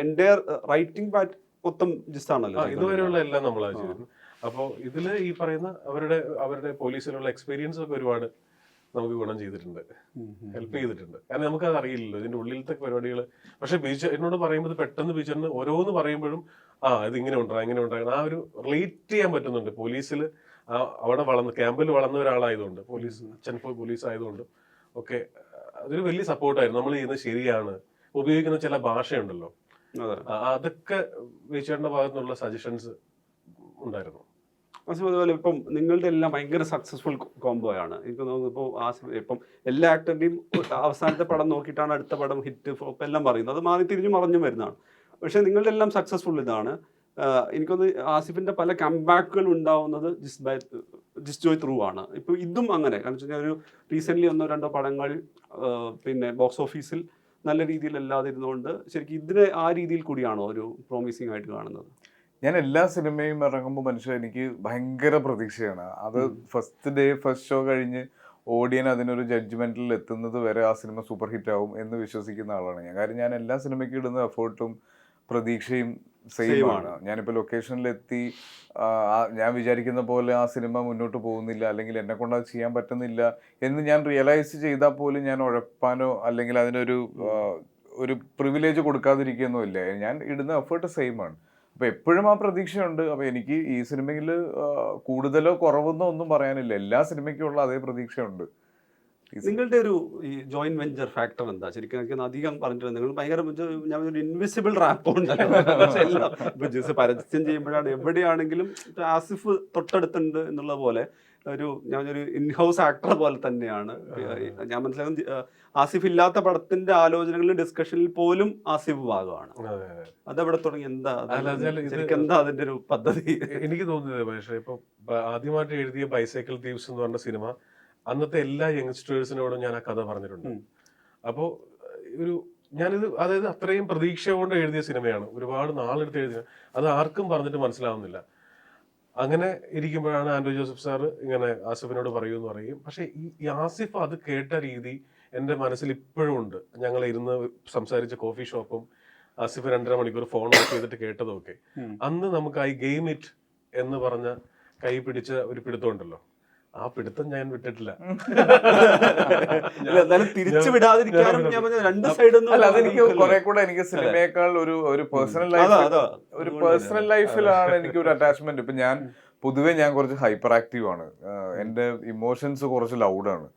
എൻ്റെ റൈറ്റിംഗ് പാറ്റ് മൊത്തം ജിസ്സാണല്ലോ ഇതുവരെയുള്ള എല്ലാം നമ്മളത് ചെയ്തിരുന്നു. അപ്പോൾ ഇതില് ഈ പറയുന്ന അവരുടെ പോലീസിലുള്ള എക്സ്പീരിയൻസ് ഒക്കെ ഒരുപാട് നമുക്ക് ഗുണം ചെയ്തിട്ടുണ്ട്, ഹെൽപ്പ് ചെയ്തിട്ടുണ്ട്. കാരണം നമുക്കത് അറിയില്ലല്ലോ ഇതിന്റെ ഉള്ളിലത്തെ പരിപാടികൾ. പക്ഷെ ബീച്ചർ എന്നോട് പറയുമ്പോൾ പെട്ടെന്ന് ബീച്ചറിന് ഓരോന്ന് പറയുമ്പോഴും ഇത് ഇങ്ങനെ ഉണ്ടാകും ആ ഒരു റിലേറ്റ് ചെയ്യാൻ പറ്റുന്നുണ്ട്. പോലീസിൽ അവിടെ ക്യാമ്പിൽ വളർന്ന ഒരാളായതുകൊണ്ട്, അച്ഛൻ പോലീസ് ആയതുകൊണ്ട് ഒക്കെ അതൊരു വലിയ സപ്പോർട്ടായിരുന്നു. നമ്മൾ ചെയ്യുന്നത് ശരിയാണ്, ഉപയോഗിക്കുന്ന ചില ഭാഷയുണ്ടല്ലോ, അതൊക്കെ ബീച്ചറിന്റെ ഭാഗത്തു നിന്നുള്ള സജഷൻസ് ഉണ്ടായിരുന്നു. അതുപോലെ ഇപ്പം നിങ്ങളുടെ എല്ലാം ഭയങ്കര സക്സസ്ഫുൾ കോംബോ ആണ്. എനിക്ക് തോന്നുന്നു ഇപ്പോൾ ഇപ്പം എല്ലാ ആക്ടറിന്റെയും അവസാനത്തെ പടം നോക്കിയിട്ടാണ് അടുത്ത പടം ഹിറ്റ് ഫ്ലോപ്പ് എല്ലാം പറയുന്നത്. അത് മാറി തിരിഞ്ഞു മറിഞ്ഞും വരുന്നതാണ്. പക്ഷെ നിങ്ങളുടെ എല്ലാം സക്സസ്ഫുൾ ഇതാണ്. എനിക്കൊന്ന് ആസിഫിന്റെ പല കംബാക്കുകൾ ഉണ്ടാവുന്നത് ജിസ് ജോയ് ത്രൂ ആണ്. ഇപ്പൊ ഇതും അങ്ങനെ, കാരണം വെച്ച് കഴിഞ്ഞാൽ ഒരു റീസെന്റ് 1-2 പടങ്ങൾ പിന്നെ ബോക്സ് ഓഫീസിൽ നല്ല രീതിയിൽ അല്ലാതെ ഇരുന്നുകൊണ്ട് ശരിക്കും ഇതിനെ ആ രീതിയിൽ കൂടിയാണോ ഒരു പ്രോമിസിംഗ് ആയിട്ട് കാണുന്നത്? ഞാൻ എല്ലാ സിനിമയും ഇറങ്ങുമ്പോൾ മനുഷ്യൻ എനിക്ക് ഭയങ്കര പ്രതീക്ഷയാണ്. അത് ഫസ്റ്റ് ഷോ കഴിഞ്ഞ് ഓഡിയൻ അതിനൊരു ജഡ്ജ്മെന്റിൽ എത്തുന്നത് വരെ ആ സിനിമ സൂപ്പർ ഹിറ്റ് ആവും എന്ന് വിശ്വസിക്കുന്ന ആളാണ് ഞാൻ. കാര്യം ഞാൻ എല്ലാ സിനിമയ്ക്കും ഇടുന്ന എഫേർട്ടും പ്രതീക്ഷയും സെയിം ആണ്. ഞാനിപ്പോൾ ലൊക്കേഷനിലെത്തി ഞാൻ വിചാരിക്കുന്ന പോലെ ആ സിനിമ മുന്നോട്ട് പോകുന്നില്ല, അല്ലെങ്കിൽ എന്നെ കൊണ്ട് അത് ചെയ്യാൻ പറ്റുന്നില്ല എന്ന് ഞാൻ റിയലൈസ് ചെയ്താൽ പോലും ഞാൻ ഉഴപ്പാനോ അല്ലെങ്കിൽ അതിനൊരു പ്രിവിലേജ് കൊടുക്കാതിരിക്കുന്നോ ഇല്ല. ഞാൻ ഇടുന്ന എഫേർട്ട് സെയിം ആണ്. അപ്പോൾ എപ്പോഴും ആ പ്രതീക്ഷയുണ്ട്. അപ്പോൾ എനിക്ക് ഈ സിനിമയിൽ കൂടുതലോ കുറവെന്നോ ഒന്നും പറയാനില്ല. എല്ലാ സിനിമയ്ക്കുള്ള അതേ പ്രതീക്ഷയുണ്ട്. നിങ്ങളുടെ ഒരു ഈ ജോയിന്റ് വെഞ്ചർ ഫാക്ടർ എന്താ? ശരിക്കും എനിക്ക് അധികം പറഞ്ഞിട്ടുണ്ട്. നിങ്ങൾ ഭയങ്കര ഞാൻ ഒരു ഇൻവിസിബിൾ റാപ്പ് ഉണ്ടല്ലോ. പരസ്യം ചെയ്യുമ്പോഴാണ് എവിടെയാണെങ്കിലും ആസിഫ് തൊട്ടടുത്തുണ്ട് എന്നുള്ള പോലെ ഞാനൊരു ഇൻഹൗസ് ആക്ടർ പോലെ തന്നെയാണ് ഞാൻ മനസ്സിലാക്കുന്നത്. ആസിഫ് ഇല്ലാത്ത പടത്തിന്റെ ആലോചനകളിലും ഡിസ്കഷനിൽ പോലും ആസിഫ് ഭാഗമാണ്. അതെവിടെ തുടങ്ങി? എന്താ അതിന്റെ ഒരു പദ്ധതി? എനിക്ക് തോന്നുന്നത് പക്ഷേ ഇപ്പൊ ആദ്യമായിട്ട് എഴുതിയ ബൈസൈക്കിൾ തീവ്സ് എന്ന് പറഞ്ഞ സിനിമ അന്നത്തെ എല്ലാ യങ്സ്റ്റേഴ്സിനോടും ഞാൻ ആ കഥ പറഞ്ഞിട്ടുണ്ട്. അപ്പോൾ ഞാനിത് അതായത് അത്രയും പ്രതീക്ഷ കൊണ്ട് എഴുതിയ സിനിമയാണ്. ഒരുപാട് നാളെടുത്ത് എഴുതിയ, അത് ആർക്കും പറഞ്ഞിട്ട് മനസ്സിലാവുന്നില്ല. അങ്ങനെ ഇരിക്കുമ്പോഴാണ് ആൻഡ്രൂ ജോസഫ് സാറ് ഇങ്ങനെ ആസിഫിനോട് പറയൂന്ന് പറയും. പക്ഷെ ഈ ആസിഫ് അത് കേട്ട രീതി എൻ്റെ മനസ്സിൽ ഇപ്പോഴും ഉണ്ട്. ഞങ്ങൾ ഇരുന്ന് സംസാരിച്ച കോഫി ഷോപ്പും ആസിഫ് 2.5 മണിക്കൂർ ഫോൺ ഓഫ് ചെയ്തിട്ട് കേട്ടതൊക്കെ. അന്ന് നമുക്ക് ഐ ഗെയിം ഇറ്റ് എന്ന് പറഞ്ഞ കൈ പിടിച്ച ഒരു പിടുത്തം ഉണ്ടല്ലോ, ആ പിടുത്തം ഞാൻ വിട്ടിട്ടില്ല. തിരിച്ചു വിടാതിരിക്കാനും അതെനിക്ക് കുറെ കൂടെ എനിക്ക് സിനിമയേക്കാൾ ഒരു പേഴ്സണൽ ലൈഫിലാണ് എനിക്ക് ഒരു അറ്റാച്ച്മെന്റ്. ഇപ്പൊ ഞാൻ പൊതുവെ കുറച്ച് ഹൈപ്പർ ആക്റ്റീവ് ആണ്. എന്റെ ഇമോഷൻസ് കുറച്ച് ലൗഡാണ്.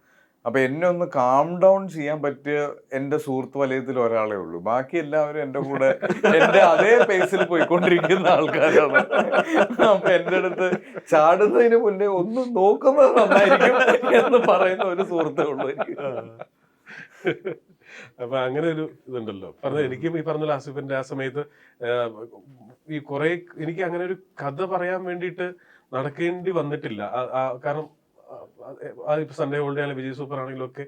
അപ്പൊ എന്നെ ഒന്ന് കാം ഡൗൺ ചെയ്യാൻ പറ്റിയ എന്റെ സുഹൃത്ത് വലയത്തിൽ ഒരാളെ ഉള്ളൂ. ബാക്കി എല്ലാവരും എന്റെ കൂടെ എന്റെ അതേ പേസിൽ പോയിക്കൊണ്ടിരിക്കുന്ന ആൾക്കാരാണ്. അപ്പൊ എന്റെ അടുത്ത് ചാടുന്നതിന് മുന്നേ ഒന്ന് നോക്കുന്നത് നന്നായിരിക്കും എന്ന് പറയുന്ന ഒരു സുഹൃത്തേ ഉള്ളൂ എനിക്ക്. അപ്പൊ അങ്ങനെ ഒരു ഇതുണ്ടല്ലോ. എനിക്കും ഈ പറഞ്ഞ ആസിഫിന്റെ ആ സമയത്ത് ഈ കുറെ എനിക്ക് അങ്ങനെ ഒരു കഥ പറയാൻ വേണ്ടിയിട്ട് നടക്കേണ്ടി വന്നിട്ടില്ല. കാരണം ഇപ്പൊ സൺഡേ ഹോളിഡേ ആണെങ്കിലും വിജയ് സൂപ്പർ ആണെങ്കിലും ഒക്കെ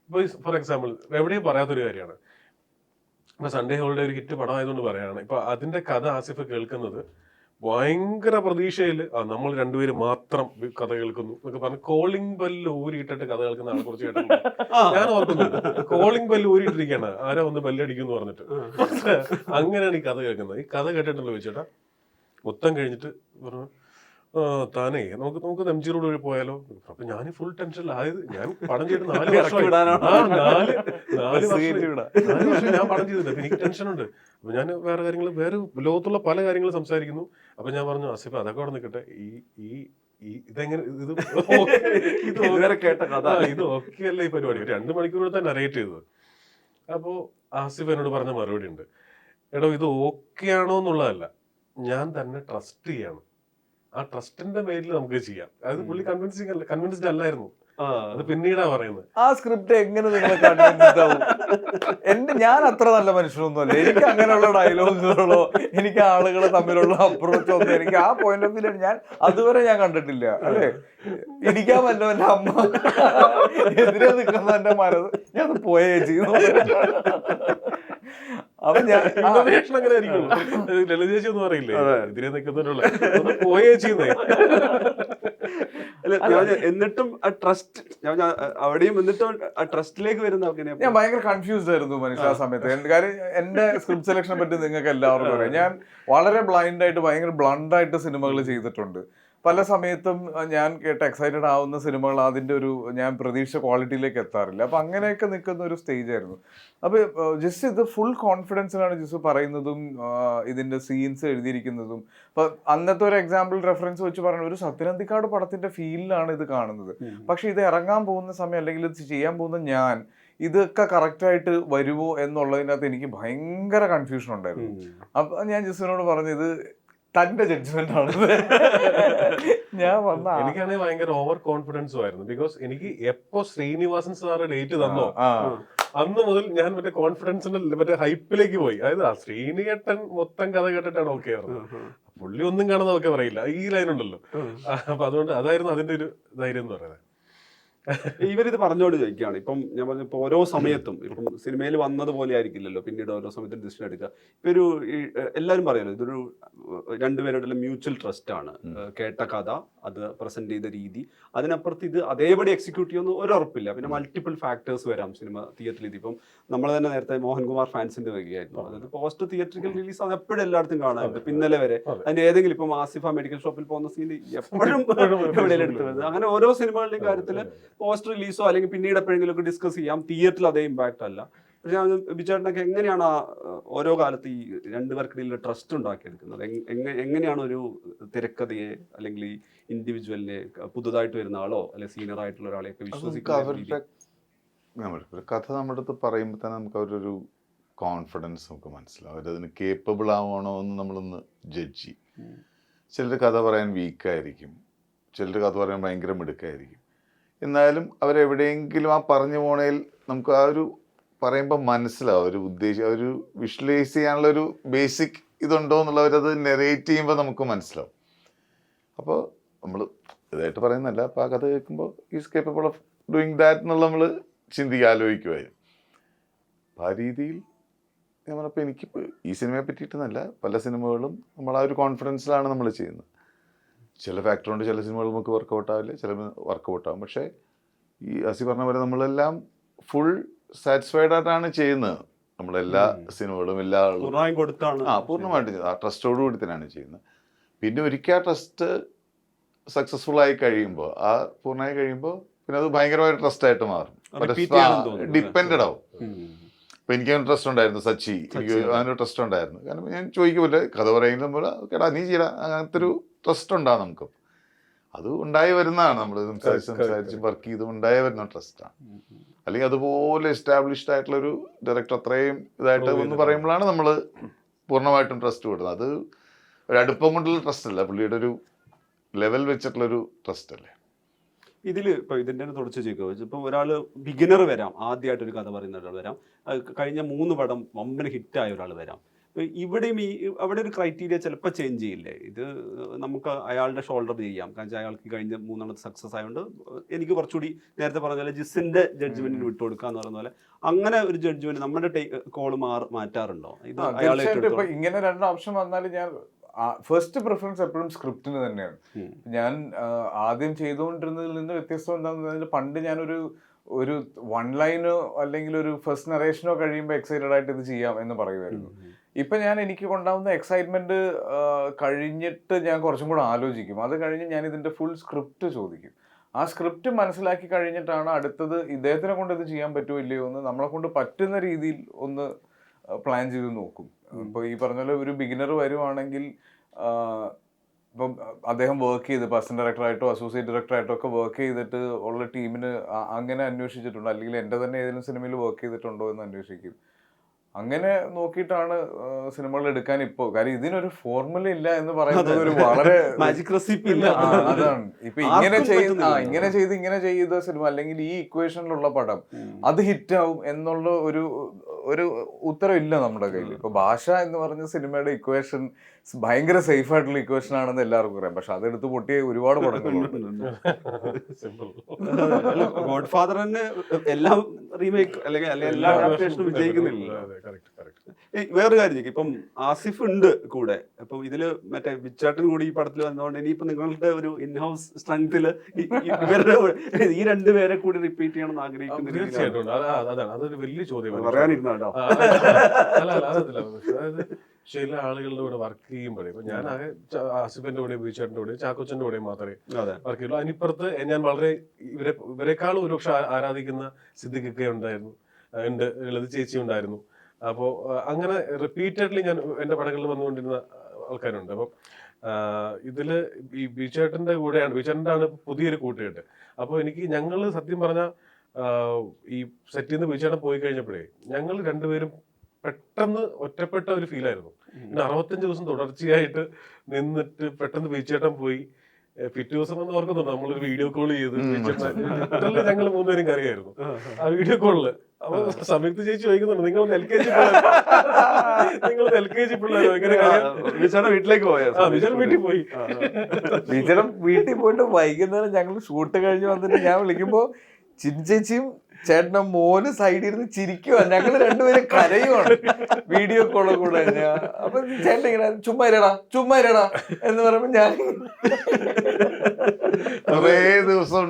ഇപ്പൊ ഫോർ എക്സാമ്പിൾ എവിടെയും പറയാത്തൊരു കാര്യമാണ്. ഇപ്പൊ സൺഡേ ഹോളിഡേ ഒരു ഹിറ്റ് പടമായതുകൊണ്ട് പറയാണ്. ഇപ്പൊ അതിന്റെ കഥ ആസിഫ് കേൾക്കുന്നത് ഭയങ്കര പ്രതീക്ഷയിൽ നമ്മൾ രണ്ടുപേരും മാത്രം കഥ കേൾക്കുന്നു എന്നൊക്കെ പറഞ്ഞ് കോളിംഗ് ബെല്ല് ഊരിയിട്ടിട്ട് കഥ കേൾക്കുന്ന ആളെ കുറിച്ച് കേട്ടിട്ടുണ്ട്. ഞാൻ ഓർക്കുന്നുണ്ട്, കോളിംഗ് ബെല്ല് ഊരിയിട്ടിരിക്കുകയാണ്, ആരോ ഒന്ന് ബെല്ലടിക്കുന്നു പറഞ്ഞിട്ട്. അങ്ങനെയാണ് ഈ കഥ കേൾക്കുന്നത്. ഈ കഥ കേട്ടിട്ടുണ്ടല്ലോ ചോദിച്ചേട്ടാ. മൊത്തം കഴിഞ്ഞിട്ട് പറഞ്ഞു, താനേ നമുക്ക് എം ജി റോഡ് വഴി പോയാലോ. അപ്പൊ ഞാൻ ഫുൾ ടെൻഷനിലായത്. ഞാൻ പടം ചെയ്തിട്ട് 4 വർഷം ഞാൻ പടം ചെയ്തില്ല. എനിക്ക് ടെൻഷനുണ്ട്. അപ്പൊ ഞാൻ വേറെ ലോകത്തുള്ള പല കാര്യങ്ങളും സംസാരിക്കുന്നു. അപ്പൊ ഞാൻ പറഞ്ഞു, ആസിഫ് അതൊക്കെ അവിടെ നിൽക്കട്ടെ, ഇതെങ്ങനെ ഇത് ഓക്കെയല്ലേ ഈ പരിപാടി? 2 മണിക്കൂർ തന്നെ നരേറ്റ് ചെയ്തത്. അപ്പോ ആസിഫ് എന്നോട് പറഞ്ഞ മറുപടി ഉണ്ട്, എടോ ഇത് ഓക്കെ ആണോ എന്നുള്ളതല്ല, ഞാൻ തന്നെ ട്രസ്റ്റ് ചെയ്യാണ്. ആ ട്രസ്റ്റിന്റെ പേരിൽ നമുക്ക് ചെയ്യാം. അത് പുള്ളി കൺവിൻസ്ഡ് അല്ലായിരുന്നു. അത് പിന്നീടാ പറയുന്നത്. ആ സ്ക്രിപ്റ്റ് എങ്ങനെ നിങ്ങളെ കൺവിൻസ്ഡ് ആവും? ഞാൻ അത്ര നല്ല മനുഷ്യനൊന്നുമല്ല. എനിക്ക് അങ്ങനെയുള്ള ഡയലോഗുകളോ എനിക്ക് ആളുകളെ തമ്മിലുള്ള അപ്രോച്ചോ ഒന്നും എനിക്ക് ആ പോയിന്റ് ഓഫ് വ്യൂ ഞാൻ അതുവരെ ഞാൻ കണ്ടിട്ടില്ല. അല്ലേ, ഇരിക്കാൻ പറ്റും എന്റെ അമ്മ എതിരെ നിൽക്കുന്ന എന്റെ മനസ്സ് ഞാൻ പോയേ ചെയ്യുന്നു. അപ്പൊ ഞാൻ ഇന്നോവേഷൻ അങ്ങനെ ആയിരിക്കും. ലളിത ചേച്ചി ഒന്നും അറിയില്ലേ ഇതിനെ നിൽക്കുന്നതിനുള്ള പോയേ ചെയ്യുന്നേ. എന്നിട്ടും ആ ട്രസ്റ്റ് അവിടെയും എന്നിട്ടും ആ ട്രസ്റ്റിലേക്ക് വരുന്ന ഞാൻ ഭയങ്കര കൺഫ്യൂസ്ഡ് ആയിരുന്നു മനുഷ്യ ആ സമയത്ത്. കാര്യം എന്റെ സ്ക്രിപ്റ്റ് സെലക്ഷനെ പറ്റി നിങ്ങൾക്ക് എല്ലാവർക്കും അറിയാം. ഞാൻ വളരെ ബ്ലൈൻഡായിട്ട് ഭയങ്കര ബ്ലണ്ടായിട്ട് സിനിമകൾ ചെയ്തിട്ടുണ്ട്. പല സമയത്തും ഞാൻ കേട്ട് എക്സൈറ്റഡ് ആവുന്ന സിനിമകൾ അതിൻ്റെ ഒരു ഞാൻ പ്രതീക്ഷിച്ച ക്വാളിറ്റിയിലേക്ക് എത്താറില്ല. അപ്പം അങ്ങനെയൊക്കെ നിൽക്കുന്ന ഒരു സ്റ്റേജ് ആയിരുന്നു. അപ്പോൾ ജിസ് ഇത് ഫുൾ കോൺഫിഡൻസിലാണ് ജിസ് പറയുന്നതും ഇതിൻ്റെ സീൻസ് എഴുതിയിരിക്കുന്നതും. അപ്പോൾ അന്നത്തെ ഒരു എക്സാമ്പിൾ റെഫറൻസ് വെച്ച് പറഞ്ഞ ഒരു സത്യനന്ദിക്കാട് പടത്തിൻ്റെ ഫീലിലാണ് ഇത് കാണുന്നത്. പക്ഷെ ഇത് ഇറങ്ങാൻ പോകുന്ന സമയം അല്ലെങ്കിൽ ഇത് ചെയ്യാൻ പോകുന്ന ഞാൻ ഇതൊക്കെ കറക്റ്റായിട്ട് വരുമോ എന്നുള്ളതിനകത്ത് എനിക്ക് ഭയങ്കര കൺഫ്യൂഷൻ ഉണ്ടായിരുന്നു. അപ്പം ഞാൻ ജിസിനോട് പറഞ്ഞത് തന്റെ ജഡ്ജ്മെന്റ് ആണ്. ഞാൻ എനിക്കാണെങ്കിൽ ഭയങ്കര ഓവർ കോൺഫിഡൻസും ആയിരുന്നു. ബിക്കോസ് എനിക്ക് എപ്പോ ശ്രീനിവാസൻ സാറ് ഡേറ്റ് തന്നോ അന്ന് മുതൽ ഞാൻ മറ്റേ കോൺഫിഡൻസിന്റെ മറ്റേ ഹൈപ്പിലേക്ക് പോയി. അതായത് ആ ശ്രീനിയേട്ടൻ മൊത്തം കഥ കേട്ടിട്ടാണ് ഓക്കെ പറഞ്ഞത്. പുള്ളി ഒന്നും കാണുന്ന ഓക്കെ പറയില്ല, ഈ ലൈൻ ഉണ്ടല്ലോ. അപ്പൊ അതുകൊണ്ട് അതായിരുന്നു അതിന്റെ ഒരു ധൈര്യം എന്ന് പറയുന്നത്. ഇവരിത് പറഞ്ഞോട് ചോദിക്കുകയാണ്. ഇപ്പം ഞാൻ പറഞ്ഞു, ഇപ്പൊ ഓരോ സമയത്തും ഇപ്പം സിനിമയിൽ വന്നതുപോലെ ആയിരിക്കില്ലല്ലോ പിന്നീട് ഓരോ സമയത്തും ഡിസിഷൻ എടുക്കുക. ഇപ്പൊ ഒരു എല്ലാവരും പറയാലോ ഇതൊരു രണ്ടുപേരുടെ മ്യൂച്വൽ ട്രസ്റ്റ് ആണ്. കേട്ട കഥ, അത് പ്രസന്റ് ചെയ്ത രീതി, അതിനപ്പുറത്ത് ഇത് അതേപടി എക്സിക്യൂട്ട് ചെയ്യുന്ന ഒരു ഉറപ്പില്ല. പിന്നെ മൾട്ടിപ്പിൾ ഫാക്ടേഴ്സ് വരാം സിനിമ തിയേറ്ററിൽ. ഇപ്പം നമ്മൾ തന്നെ നേരത്തെ മോഹൻകുമാർ ഫാൻസിന്റെ വരികയായിരുന്നു. അതായത് പോസ്റ്റ് തിയേറ്ററിക്കൽ റിലീസ് അത് എപ്പോഴും എല്ലായിടത്തും കാണാറുണ്ട്. പിന്നലെ വരെ അതിന്റെ ഏതെങ്കിലും ഇപ്പം ആസിഫ മെഡിക്കൽ ഷോപ്പിൽ പോകുന്ന സീൻ എപ്പോഴും എവിടെയെങ്കിലും എടുത്തു വരുന്നത്. അങ്ങനെ ഓരോ സിനിമകളുടെയും കാര്യത്തിൽ പോസ്റ്റ് റിലീസോ അല്ലെങ്കിൽ പിന്നീട് എപ്പോഴെങ്കിലും ഒക്കെ ഡിസ്കസ് ചെയ്യാം. തിയേറ്ററിൽ അതേ ഇമ്പാക്റ്റ് അല്ല. പക്ഷെ ബിജുചേട്ടനൊക്കെ എങ്ങനെയാണ് ഓരോ കാലത്ത് ഈ രണ്ടുപേർക്കിടയിൽ ട്രസ്റ്റ് ഉണ്ടാക്കിയെടുക്കുന്നത്? എങ്ങനെയാണ് ഒരു തിരക്കഥയെ അല്ലെങ്കിൽ ഈ ഇൻഡിവിജ്വലിനെ പുതുതായിട്ട് വരുന്ന ആളോ അല്ലെങ്കിൽ സീനിയർ ആയിട്ടുള്ള ഒരാളെയൊക്കെ വിശ്വസിക്കുന്നത്? ഒരു കഥ നമ്മുടെ അടുത്ത് പറയുമ്പോൾ തന്നെ നമുക്ക് അവരൊരു കോൺഫിഡൻസ് നമുക്ക് മനസ്സിലാവും. അവരതിന് കേപ്പബിൾ ആവണോ എന്ന് നമ്മളൊന്ന് ജഡ്ജ് ചെയ്യും. ചിലർ കഥ പറയാൻ വീക്കായിരിക്കും, ചിലർ കഥ പറയാൻ ഭയങ്കര മിടുക്കായിരിക്കും. എന്നാലും അവരെവിടെയെങ്കിലും ആ പറഞ്ഞു പോണേൽ നമുക്ക് ആ ഒരു പറയുമ്പോൾ മനസ്സിലാവും ഒരു ഒരു വിഷ്വലൈസ് ചെയ്യാനുള്ളൊരു ബേസിക് ഇതുണ്ടോ എന്നുള്ളവരത് നെറേറ്റ് ചെയ്യുമ്പോൾ നമുക്ക് മനസ്സിലാവും. അപ്പോൾ നമ്മൾ ഇതായിട്ട് പറയുന്നതല്ല, അപ്പോൾ ആ കഥ കേൾക്കുമ്പോൾ is capable of doing that എന്നുള്ള നമ്മൾ ആലോചിക്കുമായിരുന്നു. അപ്പോൾ ആ രീതിയിൽ നമ്മളിപ്പോൾ എനിക്കിപ്പോൾ ഈ സിനിമയെ പറ്റിയിട്ടെന്നല്ല, പല സിനിമകളും നമ്മൾ ആ ഒരു കോൺഫിഡൻസിലാണ് നമ്മൾ ചെയ്യുന്നത്. ചില ഫാക്ടർ കൊണ്ട് ചില സിനിമകൾ നമുക്ക് വർക്കൗട്ട് ആവില്ല, ചില വർക്കൗട്ട് ആവും. പക്ഷേ ഈ അസി പറഞ്ഞ പോലെ നമ്മളെല്ലാം ഫുൾ സാറ്റിസ്ഫൈഡ് ആയിട്ടാണ് ചെയ്യുന്നത്. നമ്മളെല്ലാ സിനിമകളും എല്ലാ പൂർണ്ണമായിട്ടും ആ ട്രസ്റ്റോടു കൂടി തന്നെയാണ് ചെയ്യുന്നത്. പിന്നെ ഒരിക്കൽ ആ ട്രസ്റ്റ് സക്സസ്ഫുൾ ആയി കഴിയുമ്പോൾ, ആ പൂർണ്ണമായി കഴിയുമ്പോൾ പിന്നെ അത് ഭയങ്കരമായ ട്രസ്റ്റായിട്ട് മാറും. ഡിപ്പെൻഡഡ് ആവും. ഇപ്പം എനിക്ക് അങ്ങനെ ട്രസ്റ്റ് ഉണ്ടായിരുന്നു, സച്ചി എനിക്ക് അങ്ങനെ ട്രസ്റ്റ് ഉണ്ടായിരുന്നു. കാരണം ഞാൻ ചോദിക്കുമല്ലേ കഥ പറയുമ്പോൾ കേടാ നീ ചെയ്യടാ, അങ്ങനത്തെ ഒരു ട്രസ്റ്റ് ഉണ്ടാകും നമുക്ക്. അത് ഉണ്ടായി വരുന്നതാണ്, നമ്മൾ സംസാരിച്ച് വർക്ക് ചെയ്ത് ഉണ്ടായി വരുന്ന ട്രസ്റ്റാണ്. അല്ലെങ്കിൽ അതുപോലെ എസ്റ്റാബ്ലിഷ്ഡ് ആയിട്ടുള്ളൊരു ഡയറക്ടർ അത്രയും ഇതായിട്ട് എന്ന് പറയുമ്പോഴാണ് നമ്മൾ പൂർണ്ണമായിട്ടും ട്രസ്റ്റ് കൊടുക്കുന്നത്. അത് ഒരു അടുപ്പം കൊണ്ടുള്ള ട്രസ്റ്റ് അല്ല, പുള്ളിയുടെ ഒരു ലെവൽ വെച്ചിട്ടുള്ളൊരു ട്രസ്റ്റ് അല്ലേ. ഇതിൽ ഇപ്പോൾ ഇതിൻ്റെ തുടച്ച് ചോദിക്കുക, ഇപ്പോൾ ഒരാൾ ബിഗിനർ വരാം, ആദ്യമായിട്ടൊരു കഥ പറയുന്ന ഒരാൾ വരാം, കഴിഞ്ഞ 3 പടം വമ്പന് ഹിറ്റായ ഒരാൾ വരാം. ഇവിടെയും അവിടെ ഒരു ക്രൈറ്റീരിയ ചിലപ്പോൾ ചേഞ്ച് ചെയ്യില്ലേ? ഇത് നമുക്ക് അയാളുടെ ഷോൾഡർ ചെയ്യാം, കാരണം അയാൾക്ക് കഴിഞ്ഞ 3 സക്സസ് ആയതുകൊണ്ട് എനിക്ക് കുറച്ചുകൂടി നേരത്തെ പറഞ്ഞ പോലെ ജിസിന്റെ ജഡ്ജ്മെന്റിന് വിട്ടുകൊടുക്കുക എന്ന് പറയുന്ന പോലെ അങ്ങനെ ഒരു ജഡ്ജ്മെന്റ് നമ്മുടെ കോള് മാറ്റാറുണ്ടോ? ഇത് അയാളെ ഇങ്ങനെ 2 ഓപ്ഷൻ വന്നാൽ ഞാൻ ഫസ്റ്റ് പ്രിഫറൻസ് എപ്പോഴും സ്ക്രിപ്റ്റിന് തന്നെയാണ്. ഞാൻ ആദ്യം ചെയ്തുകൊണ്ടിരുന്നതിൽ നിന്ന് വ്യത്യസ്തം എന്താണെന്ന് പണ്ട് ഞാനൊരു 1 ലൈനോ അല്ലെങ്കിൽ ഒരു ഫസ്റ്റ് നറേഷനോ കഴിയുമ്പോൾ എക്സൈറ്റഡ് ആയിട്ട് ഇത് ചെയ്യാം എന്ന് പറയുമായിരുന്നു. ഇപ്പം ഞാൻ എനിക്ക് കൊണ്ടാവുന്ന എക്സൈറ്റ്മെന്റ് കഴിഞ്ഞിട്ട് ഞാൻ കുറച്ചും കൂടെ ആലോചിക്കും. അത് കഴിഞ്ഞ് ഞാൻ ഇതിന്റെ ഫുൾ സ്ക്രിപ്റ്റ് ചോദിക്കും. ആ സ്ക്രിപ്റ്റ് മനസ്സിലാക്കി കഴിഞ്ഞിട്ടാണ് അടുത്തത് ഇദ്ദേഹത്തിനെ കൊണ്ട് ഇത് ചെയ്യാൻ പറ്റുമോ ഇല്ലയോ എന്ന് നമ്മളെ കൊണ്ട് പറ്റുന്ന രീതിയിൽ ഒന്ന് പ്ലാൻ ചെയ്ത് നോക്കും. ഇപ്പോൾ ഈ പറഞ്ഞ പോലെ ഒരു ബിഗിനർ വരുവാണെങ്കിൽ ഇപ്പം അദ്ദേഹം വർക്ക് ചെയ്ത് അസിസ്റ്റന്റ് ഡയറക്ടറായിട്ടോ അസോസിയേറ്റ് ഡയറക്ടറായിട്ടോ ഒക്കെ വർക്ക് ചെയ്തിട്ട് ഉള്ള ടീമിന് അങ്ങനെ അന്വേഷിച്ചിട്ടുണ്ടോ, അല്ലെങ്കിൽ എൻ്റെ തന്നെ ഏതെങ്കിലും സിനിമയിൽ വർക്ക് ചെയ്തിട്ടുണ്ടോ എന്ന് അന്വേഷിക്കും. അങ്ങനെ നോക്കിയിട്ടാണ് സിനിമകൾ എടുക്കാൻ ഇപ്പോൾ. കാര്യം ഇതിനൊരു ഫോർമുല ഇല്ല എന്ന് പറയുന്നത് ഒരു വളരെ മാജിക് റെസിപ്പി ഇല്ല. അതാണ്. ഇപ്പൊ ഇങ്ങനെ ചെയ്ത സിനിമ അല്ലെങ്കിൽ ഈ ഇക്വേഷനിലുള്ള പടം അത് ഹിറ്റ് ആവും എന്നുള്ള ഒരു ഉത്തരം ഇല്ല നമ്മുടെ കയ്യിൽ. ഇപ്പൊ ഭാഷ എന്ന് പറഞ്ഞ സിനിമയുടെ ഇക്വേഷൻ ഭയങ്കര സേഫ് ആയിട്ടുള്ള ഇക്വേഷൻ ആണെന്ന് എല്ലാവർക്കും അറിയാം. പക്ഷെ അതെടുത്ത് പൊട്ടിയ ഒരുപാട് പടങ്ങളുണ്ട്. ഗോഡ് ഫാദർ തന്നെ എല്ലാം റീമേക്ക് അല്ലെങ്കിൽ എല്ലാ അഡാപ്റ്റേഷനും വിജയിക്കുന്നില്ല. വേറൊരു കാര്യം, ഇപ്പം ആസിഫ് ഉണ്ട് കൂടെ, അപ്പം ഇതില് മറ്റേ ബിച്ചാട്ടൻ കൂടി ഈ പടത്തിൽ വന്നതുകൊണ്ട് ഇനിയിപ്പോ നിങ്ങളുടെ ഒരു ഇൻഹൗസ് സ്ട്രെങ്തില് ഇവരുടെ ഈ രണ്ടുപേരെ കൂടി റിപ്പീറ്റ് ചെയ്യണമെന്ന് ആഗ്രഹിക്കുന്നു. തീർച്ചയായിട്ടും അതൊരു വലിയ ചോദ്യമാണ്. പറയാനിരുന്നോ? അതായത് ചില ആളുകളുടെ കൂടെ വർക്ക് ചെയ്യുമ്പോഴേ, ഇപ്പൊ ഞാൻ ആസിഫിന്റെ കൂടെ, ബീച്ചേട്ടന്റെ കൂടെ, ചാക്കോച്ചന്റെ കൂടെ മാത്രമേ വർക്ക് ചെയ്യുള്ളൂ. അതിനിപ്പുറത്ത് ഞാൻ വളരെ ഇവരെക്കാളും ഒരുപക്ഷെ ആരാധിക്കുന്ന സിദ്ദിഖൊക്കെ ഉണ്ടായിരുന്നു, ലളിത ചേച്ചി ഉണ്ടായിരുന്നു. അപ്പോൾ അങ്ങനെ റിപ്പീറ്റഡ്ലി ഞാൻ എൻ്റെ പടങ്ങളിൽ വന്നുകൊണ്ടിരുന്ന ആൾക്കാരുണ്ട്. അപ്പം ഇതില് ഈ ബീച്ചേട്ടന്റെ കൂടെയാണ്, ബീച്ചേട്ടൻ്റെ ആണ് പുതിയൊരു കൂട്ടുകെട്ട്. അപ്പോൾ ഞങ്ങൾ സത്യം പറഞ്ഞ ഈ സെറ്റിൽ നിന്ന് ബീച്ചേട്ടൻ പോയി കഴിഞ്ഞപ്പോഴേ ഞങ്ങൾ രണ്ടുപേരും പെട്ടെന്ന് ഒറ്റപ്പെട്ട ഒരു ഫീലായിരുന്നു. പിന്നെ 65 ദിവസം തുടർച്ചയായിട്ട് നിന്നിട്ട് പെട്ടെന്ന് ബീച്ചേട്ടൻ പോയി. പിറ്റേ ദിവസം എന്ന് ഓർക്കുന്നുണ്ട്, നമ്മളൊരു വീഡിയോ കോൾ ചെയ്ത് ഞങ്ങൾ മൂന്നുപേരും കറിയായിരുന്നു ആ വീഡിയോ കോളില്. അപ്പൊ സംയുക്ത ചേച്ചി ചോദിക്കുന്നുണ്ട്, നിങ്ങൾ LKG പിള്ളേരോ ഇങ്ങനെ വീട്ടിലേക്ക് പോയോ? വീട്ടിൽ പോയി. ടീച്ചറും വീട്ടിൽ പോയിട്ട് വൈകുന്നേരം ഞങ്ങൾ ഷൂട്ട് കഴിഞ്ഞ് വന്നിട്ട് ഞാൻ വിളിക്കുമ്പോ ചിഞ്ചേച്ചിയും ചേട്ടനും മോന് സൈഡിൽ ഇരുന്ന് ചിരിക്കുവാ, ഞങ്ങൾ രണ്ടുപേരും കരയുവാണ് വീഡിയോ കോള് കൂടെ. അപ്പൊ ചേട്ടൻ ഇങ്ങനെ ചുമ്മാ ഇരടാ എന്ന് പറയുമ്പോ ഞാൻ കുറേ ദിവസം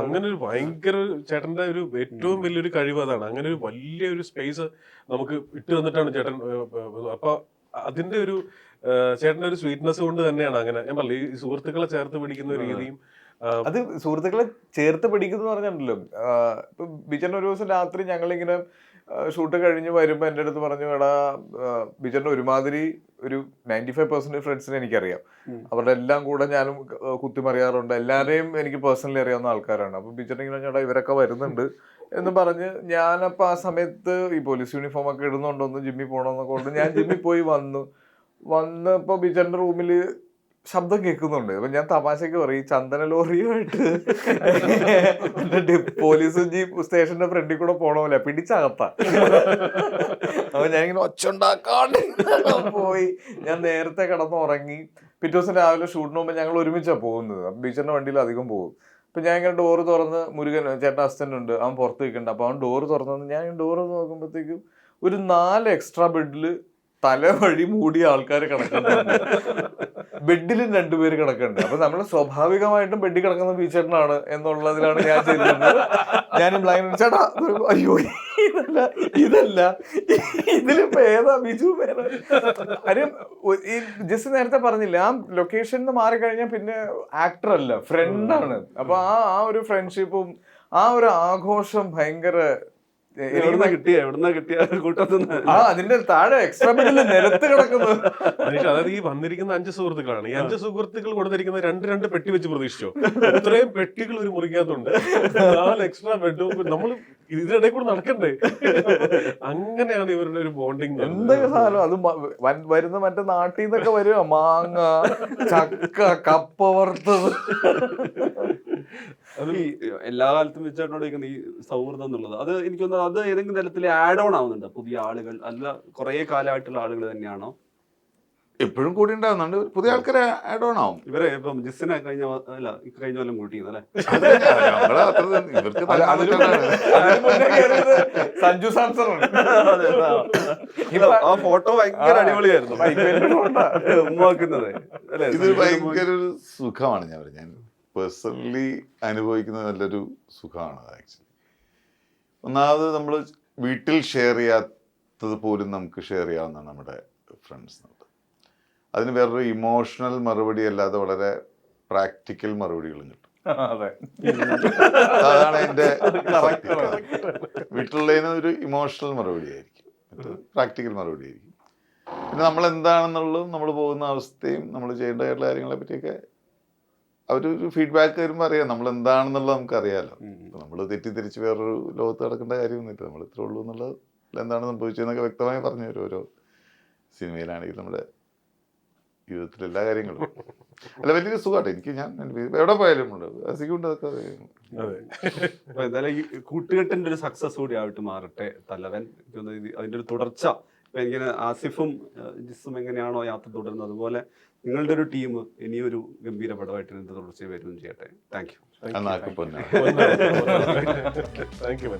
അങ്ങനെ ഒരു ഭയങ്കര ചേട്ടന്റെ ഒരു ഏറ്റവും വലിയൊരു കഴിവ് അതാണ്. അങ്ങനെ ഒരു വലിയൊരു സ്പേസ് നമുക്ക് ഇട്ട് തന്നിട്ടാണ് ചേട്ടൻ. അപ്പൊ അതിന്റെ ഒരു ചേട്ടന്റെ ഒരു സ്വീറ്റ്നെസ് കൊണ്ട് തന്നെയാണ് അങ്ങനെ ഞാൻ പറഞ്ഞു, ഈ സുഹൃത്തുക്കളെ ചേർത്ത് പിടിക്കുന്ന രീതിയും. അത് സുഹൃത്തുക്കളെ ചേർത്ത് പിടിക്കുന്നു പറഞ്ഞിട്ടുണ്ടല്ലോ. ഇപ്പൊ ബിജറിന് ഒരു ദിവസം രാത്രി ഞങ്ങളിങ്ങനെ ഷൂട്ട് കഴിഞ്ഞ് വരുമ്പോൾ എൻ്റെ അടുത്ത് പറഞ്ഞു, എടാ ബിജറിന് ഒരുമാതിരി ഒരു 95% ഫ്രണ്ട്സിനെ എനിക്കറിയാം, അവരുടെ എല്ലാം കൂടെ ഞാനും കുത്തിമറിയാറുണ്ട്, എല്ലാവരെയും എനിക്ക് പേഴ്സണലി അറിയാവുന്ന ആൾക്കാരാണ്. അപ്പൊ ബിജറിന് ഇങ്ങനെ ചേട്ടാ ഇവരൊക്കെ വരുന്നുണ്ട് എന്ന് പറഞ്ഞ് ഞാനപ്പോൾ ആ സമയത്ത് ഈ പോലീസ് യൂണിഫോം ഒക്കെ ഇടുന്നുണ്ടോന്ന് ജിമ്മിൽ പോകണമെന്നൊക്കെ കൊണ്ട് ഞാൻ ജിമ്മിൽ പോയി വന്നപ്പോൾ ബിജറിന്റെ റൂമിൽ ശബ്ദം കേൾക്കുന്നുണ്ട്. അപ്പൊ ഞാൻ തമാശക്ക് പറയും, ചന്ദന ലോറിയുമായിട്ട് പോലീസ് ജീപ്പ് സ്റ്റേഷന്റെ ഫ്രണ്ടിൽ കൂടെ പോണമല്ല പിടിച്ചകത്ത. അപ്പൊ ഞാനിങ്ങനെ ഒച്ചുണ്ടാക്കാണ്ട് പോയി. ഞാൻ നേരത്തെ കിടന്നുറങ്ങി. പിറ്റേ ദിവസം രാവിലെ ഷൂട്ടിന് പോകുമ്പോൾ ഞങ്ങൾ ഒരുമിച്ചാണ് പോകുന്നത്. ബീച്ചറിന്റെ വണ്ടിയിൽ അധികം പോകും. അപ്പൊ ഞാൻ ഇങ്ങനെ ഡോറ് തുറന്ന്, മുരുകൻ ചേട്ടൻ അസിസ്റ്റന്റ് ഉണ്ട്, അവൻ പുറത്ത് നിൽക്കണ്ട. അപ്പൊ അവൻ ഡോറ് തുറന്നു. ഞാൻ ഡോറ് നോക്കുമ്പോഴത്തേക്കും ഒരു 4 എക്സ്ട്രാ ബെഡില് തല വഴി മൂടിയ ആൾക്കാർ കിടക്കുന്നുണ്ട്. ബെഡിലും 2 പേര് കിടക്കുന്നുണ്ട്. അപ്പൊ നമ്മൾ സ്വാഭാവികമായിട്ടും ബെഡിൽ കിടക്കുന്ന ബീച്ചേട്ടനാണ് എന്നുള്ളതിലാണ് ഞാൻ ചെയ്യുന്നത്. ഞാനും ബ്ലൈൻഡ് ചേട്ടാ അയ്യോ ഇതല്ല ഇതിലിപ്പോ ഏതാ ബിജു മേനോൻ. കാര്യം ഈ ജസ്റ്റ് നേരത്തെ പറഞ്ഞില്ല, ആ ലൊക്കേഷൻ നിന്ന് മാറിക്കഴിഞ്ഞാൽ പിന്നെ ആക്ടർ അല്ല, ഫ്രണ്ടാണ്. അപ്പൊ ആ ഒരു ഫ്രണ്ട്ഷിപ്പും ആ ഒരു ആഘോഷം ഭയങ്കര അതിന്റെ താഴെ എക്സ്ട്രാ ബെഡിൽ നിലത്ത് കിടക്കുന്നു. അതായത് ഈ വന്നിരിക്കുന്ന 5 സുഹൃത്തുക്കളാണ്. ഈ 5 സുഹൃത്തുക്കൾ കൊടുത്തിരിക്കുന്ന 2 പെട്ടി വെച്ച് പ്രതീക്ഷിച്ചോ? ഇത്രയും പെട്ടികൾ ഒരു മുറിക്കകത്തുണ്ട്, 4 എക്സ്ട്രാ ബെഡും. നമ്മൾ ഇതിനിടയിൽ കൂടെ നടക്കണ്ടേ? അങ്ങനെയാണ് ഇവരുടെ ഒരു ബോണ്ടിങ്. എന്തൊക്കെ സാധനം അത് വരുന്ന മറ്റേ നാട്ടിൽ നിന്നൊക്കെ വരുക, മാങ്ങ, ചക്ക, കപ്പ വറുത്തത്. അത് ഈ എല്ലാ കാലത്തും വെച്ചിട്ടുണ്ടോ ഈ സൗഹൃദം എന്നുള്ളത്, അത് എനിക്ക് തോന്നുന്നത് അത് ഏതെങ്കിലും തരത്തിൽ ആഡ് ഓൺ ആവുന്നുണ്ട് പുതിയ ആളുകൾ, അല്ല കുറെ കാലമായിട്ടുള്ള ആളുകൾ തന്നെയാണോ? എപ്പോഴും കൂടി ഉണ്ടാവുന്നുണ്ട്, പുതിയ ആൾക്കാരെ ആഡ് ഓൺ ആവും. ഇവരെ ഇപ്പം ജിസ്സിനെ കഴിഞ്ഞ കൊല്ലം കൂട്ടിയിരുന്നല്ലേ? സഞ്ജു സാംസൺ ആ ഫോട്ടോ ഭയങ്കര അടിപൊളിയായിരുന്നു. ഉമ്മാക്കുന്നത് ഇത് ഭയങ്കര ഒരു സുഖമാണ്. ഞാൻ പേഴ്സണലി അനുഭവിക്കുന്ന നല്ലൊരു സുഖമാണ് ആക്ച്വലി. ഒന്നാമത് നമ്മൾ വീട്ടിൽ ഷെയർ ചെയ്യാത്തത് പോലും നമുക്ക് ഷെയർ ചെയ്യാവുന്നതാണ് നമ്മുടെ ഫ്രണ്ട്സ്. അതിന് വേറൊരു ഇമോഷണൽ മറുപടി അല്ലാതെ വളരെ പ്രാക്ടിക്കൽ മറുപടികളും കിട്ടും. അതാണ് എൻ്റെ വീട്ടിലുള്ളതിന് ഒരു ഇമോഷണൽ മറുപടി ആയിരിക്കും, പ്രാക്ടിക്കൽ മറുപടി ആയിരിക്കും. പിന്നെ നമ്മൾ എന്താണെന്നുള്ളതും നമ്മൾ പോകുന്ന അവസ്ഥയും നമ്മൾ ചെയ്യേണ്ടതായിട്ടുള്ള കാര്യങ്ങളെ പറ്റിയൊക്കെ അവരൊരു ഫീഡ്ബാക്ക് വരുമ്പോൾ അറിയാം നമ്മൾ എന്താണെന്നുള്ളത് നമുക്ക് അറിയാമല്ലോ. നമ്മൾ തെറ്റിദ്ധരിച്ച് വേറൊരു ലോകത്ത് നടക്കേണ്ട കാര്യമൊന്നുമില്ല. നമ്മൾ ഇത്രേ ഉള്ളൂ എന്നുള്ളത് എന്താണ് സംഭവിച്ചതെന്നൊക്കെ വ്യക്തമായി പറഞ്ഞു തരും. ഓരോ സിനിമയിലാണെങ്കിൽ നമ്മുടെ ജീവിതത്തിലെ എല്ലാ കാര്യങ്ങളും. അല്ല വലിയൊരു സുഖമാട്ടെ എനിക്ക്. ഞാൻ എവിടെ പോയാലും ഉണ്ട് അസിക്കുണ്ട് അതൊക്കെ. അപ്പൊ എന്തായാലും ഈ കൂട്ടുകെട്ടിന്റെ ഒരു സക്സസ് കൂടി ആയിട്ട് മാറട്ടെ തലവൻ. അതിന്റെ ഒരു തുടർച്ച ഇപ്പൊ ഇങ്ങനെ ആസിഫും ജിസും എങ്ങനെയാണോ യാത്ര തുടരുന്നത് അതുപോലെ നിങ്ങളുടെ ഒരു ടീം ഇനിയൊരു ഗംഭീര പടമായിട്ട് ഇതിന്റെ തുടർച്ചയെ വരികയും ചെയ്യട്ടെ. Thank you. നാക്കുപ്പൊന്നാണ്. Thank U.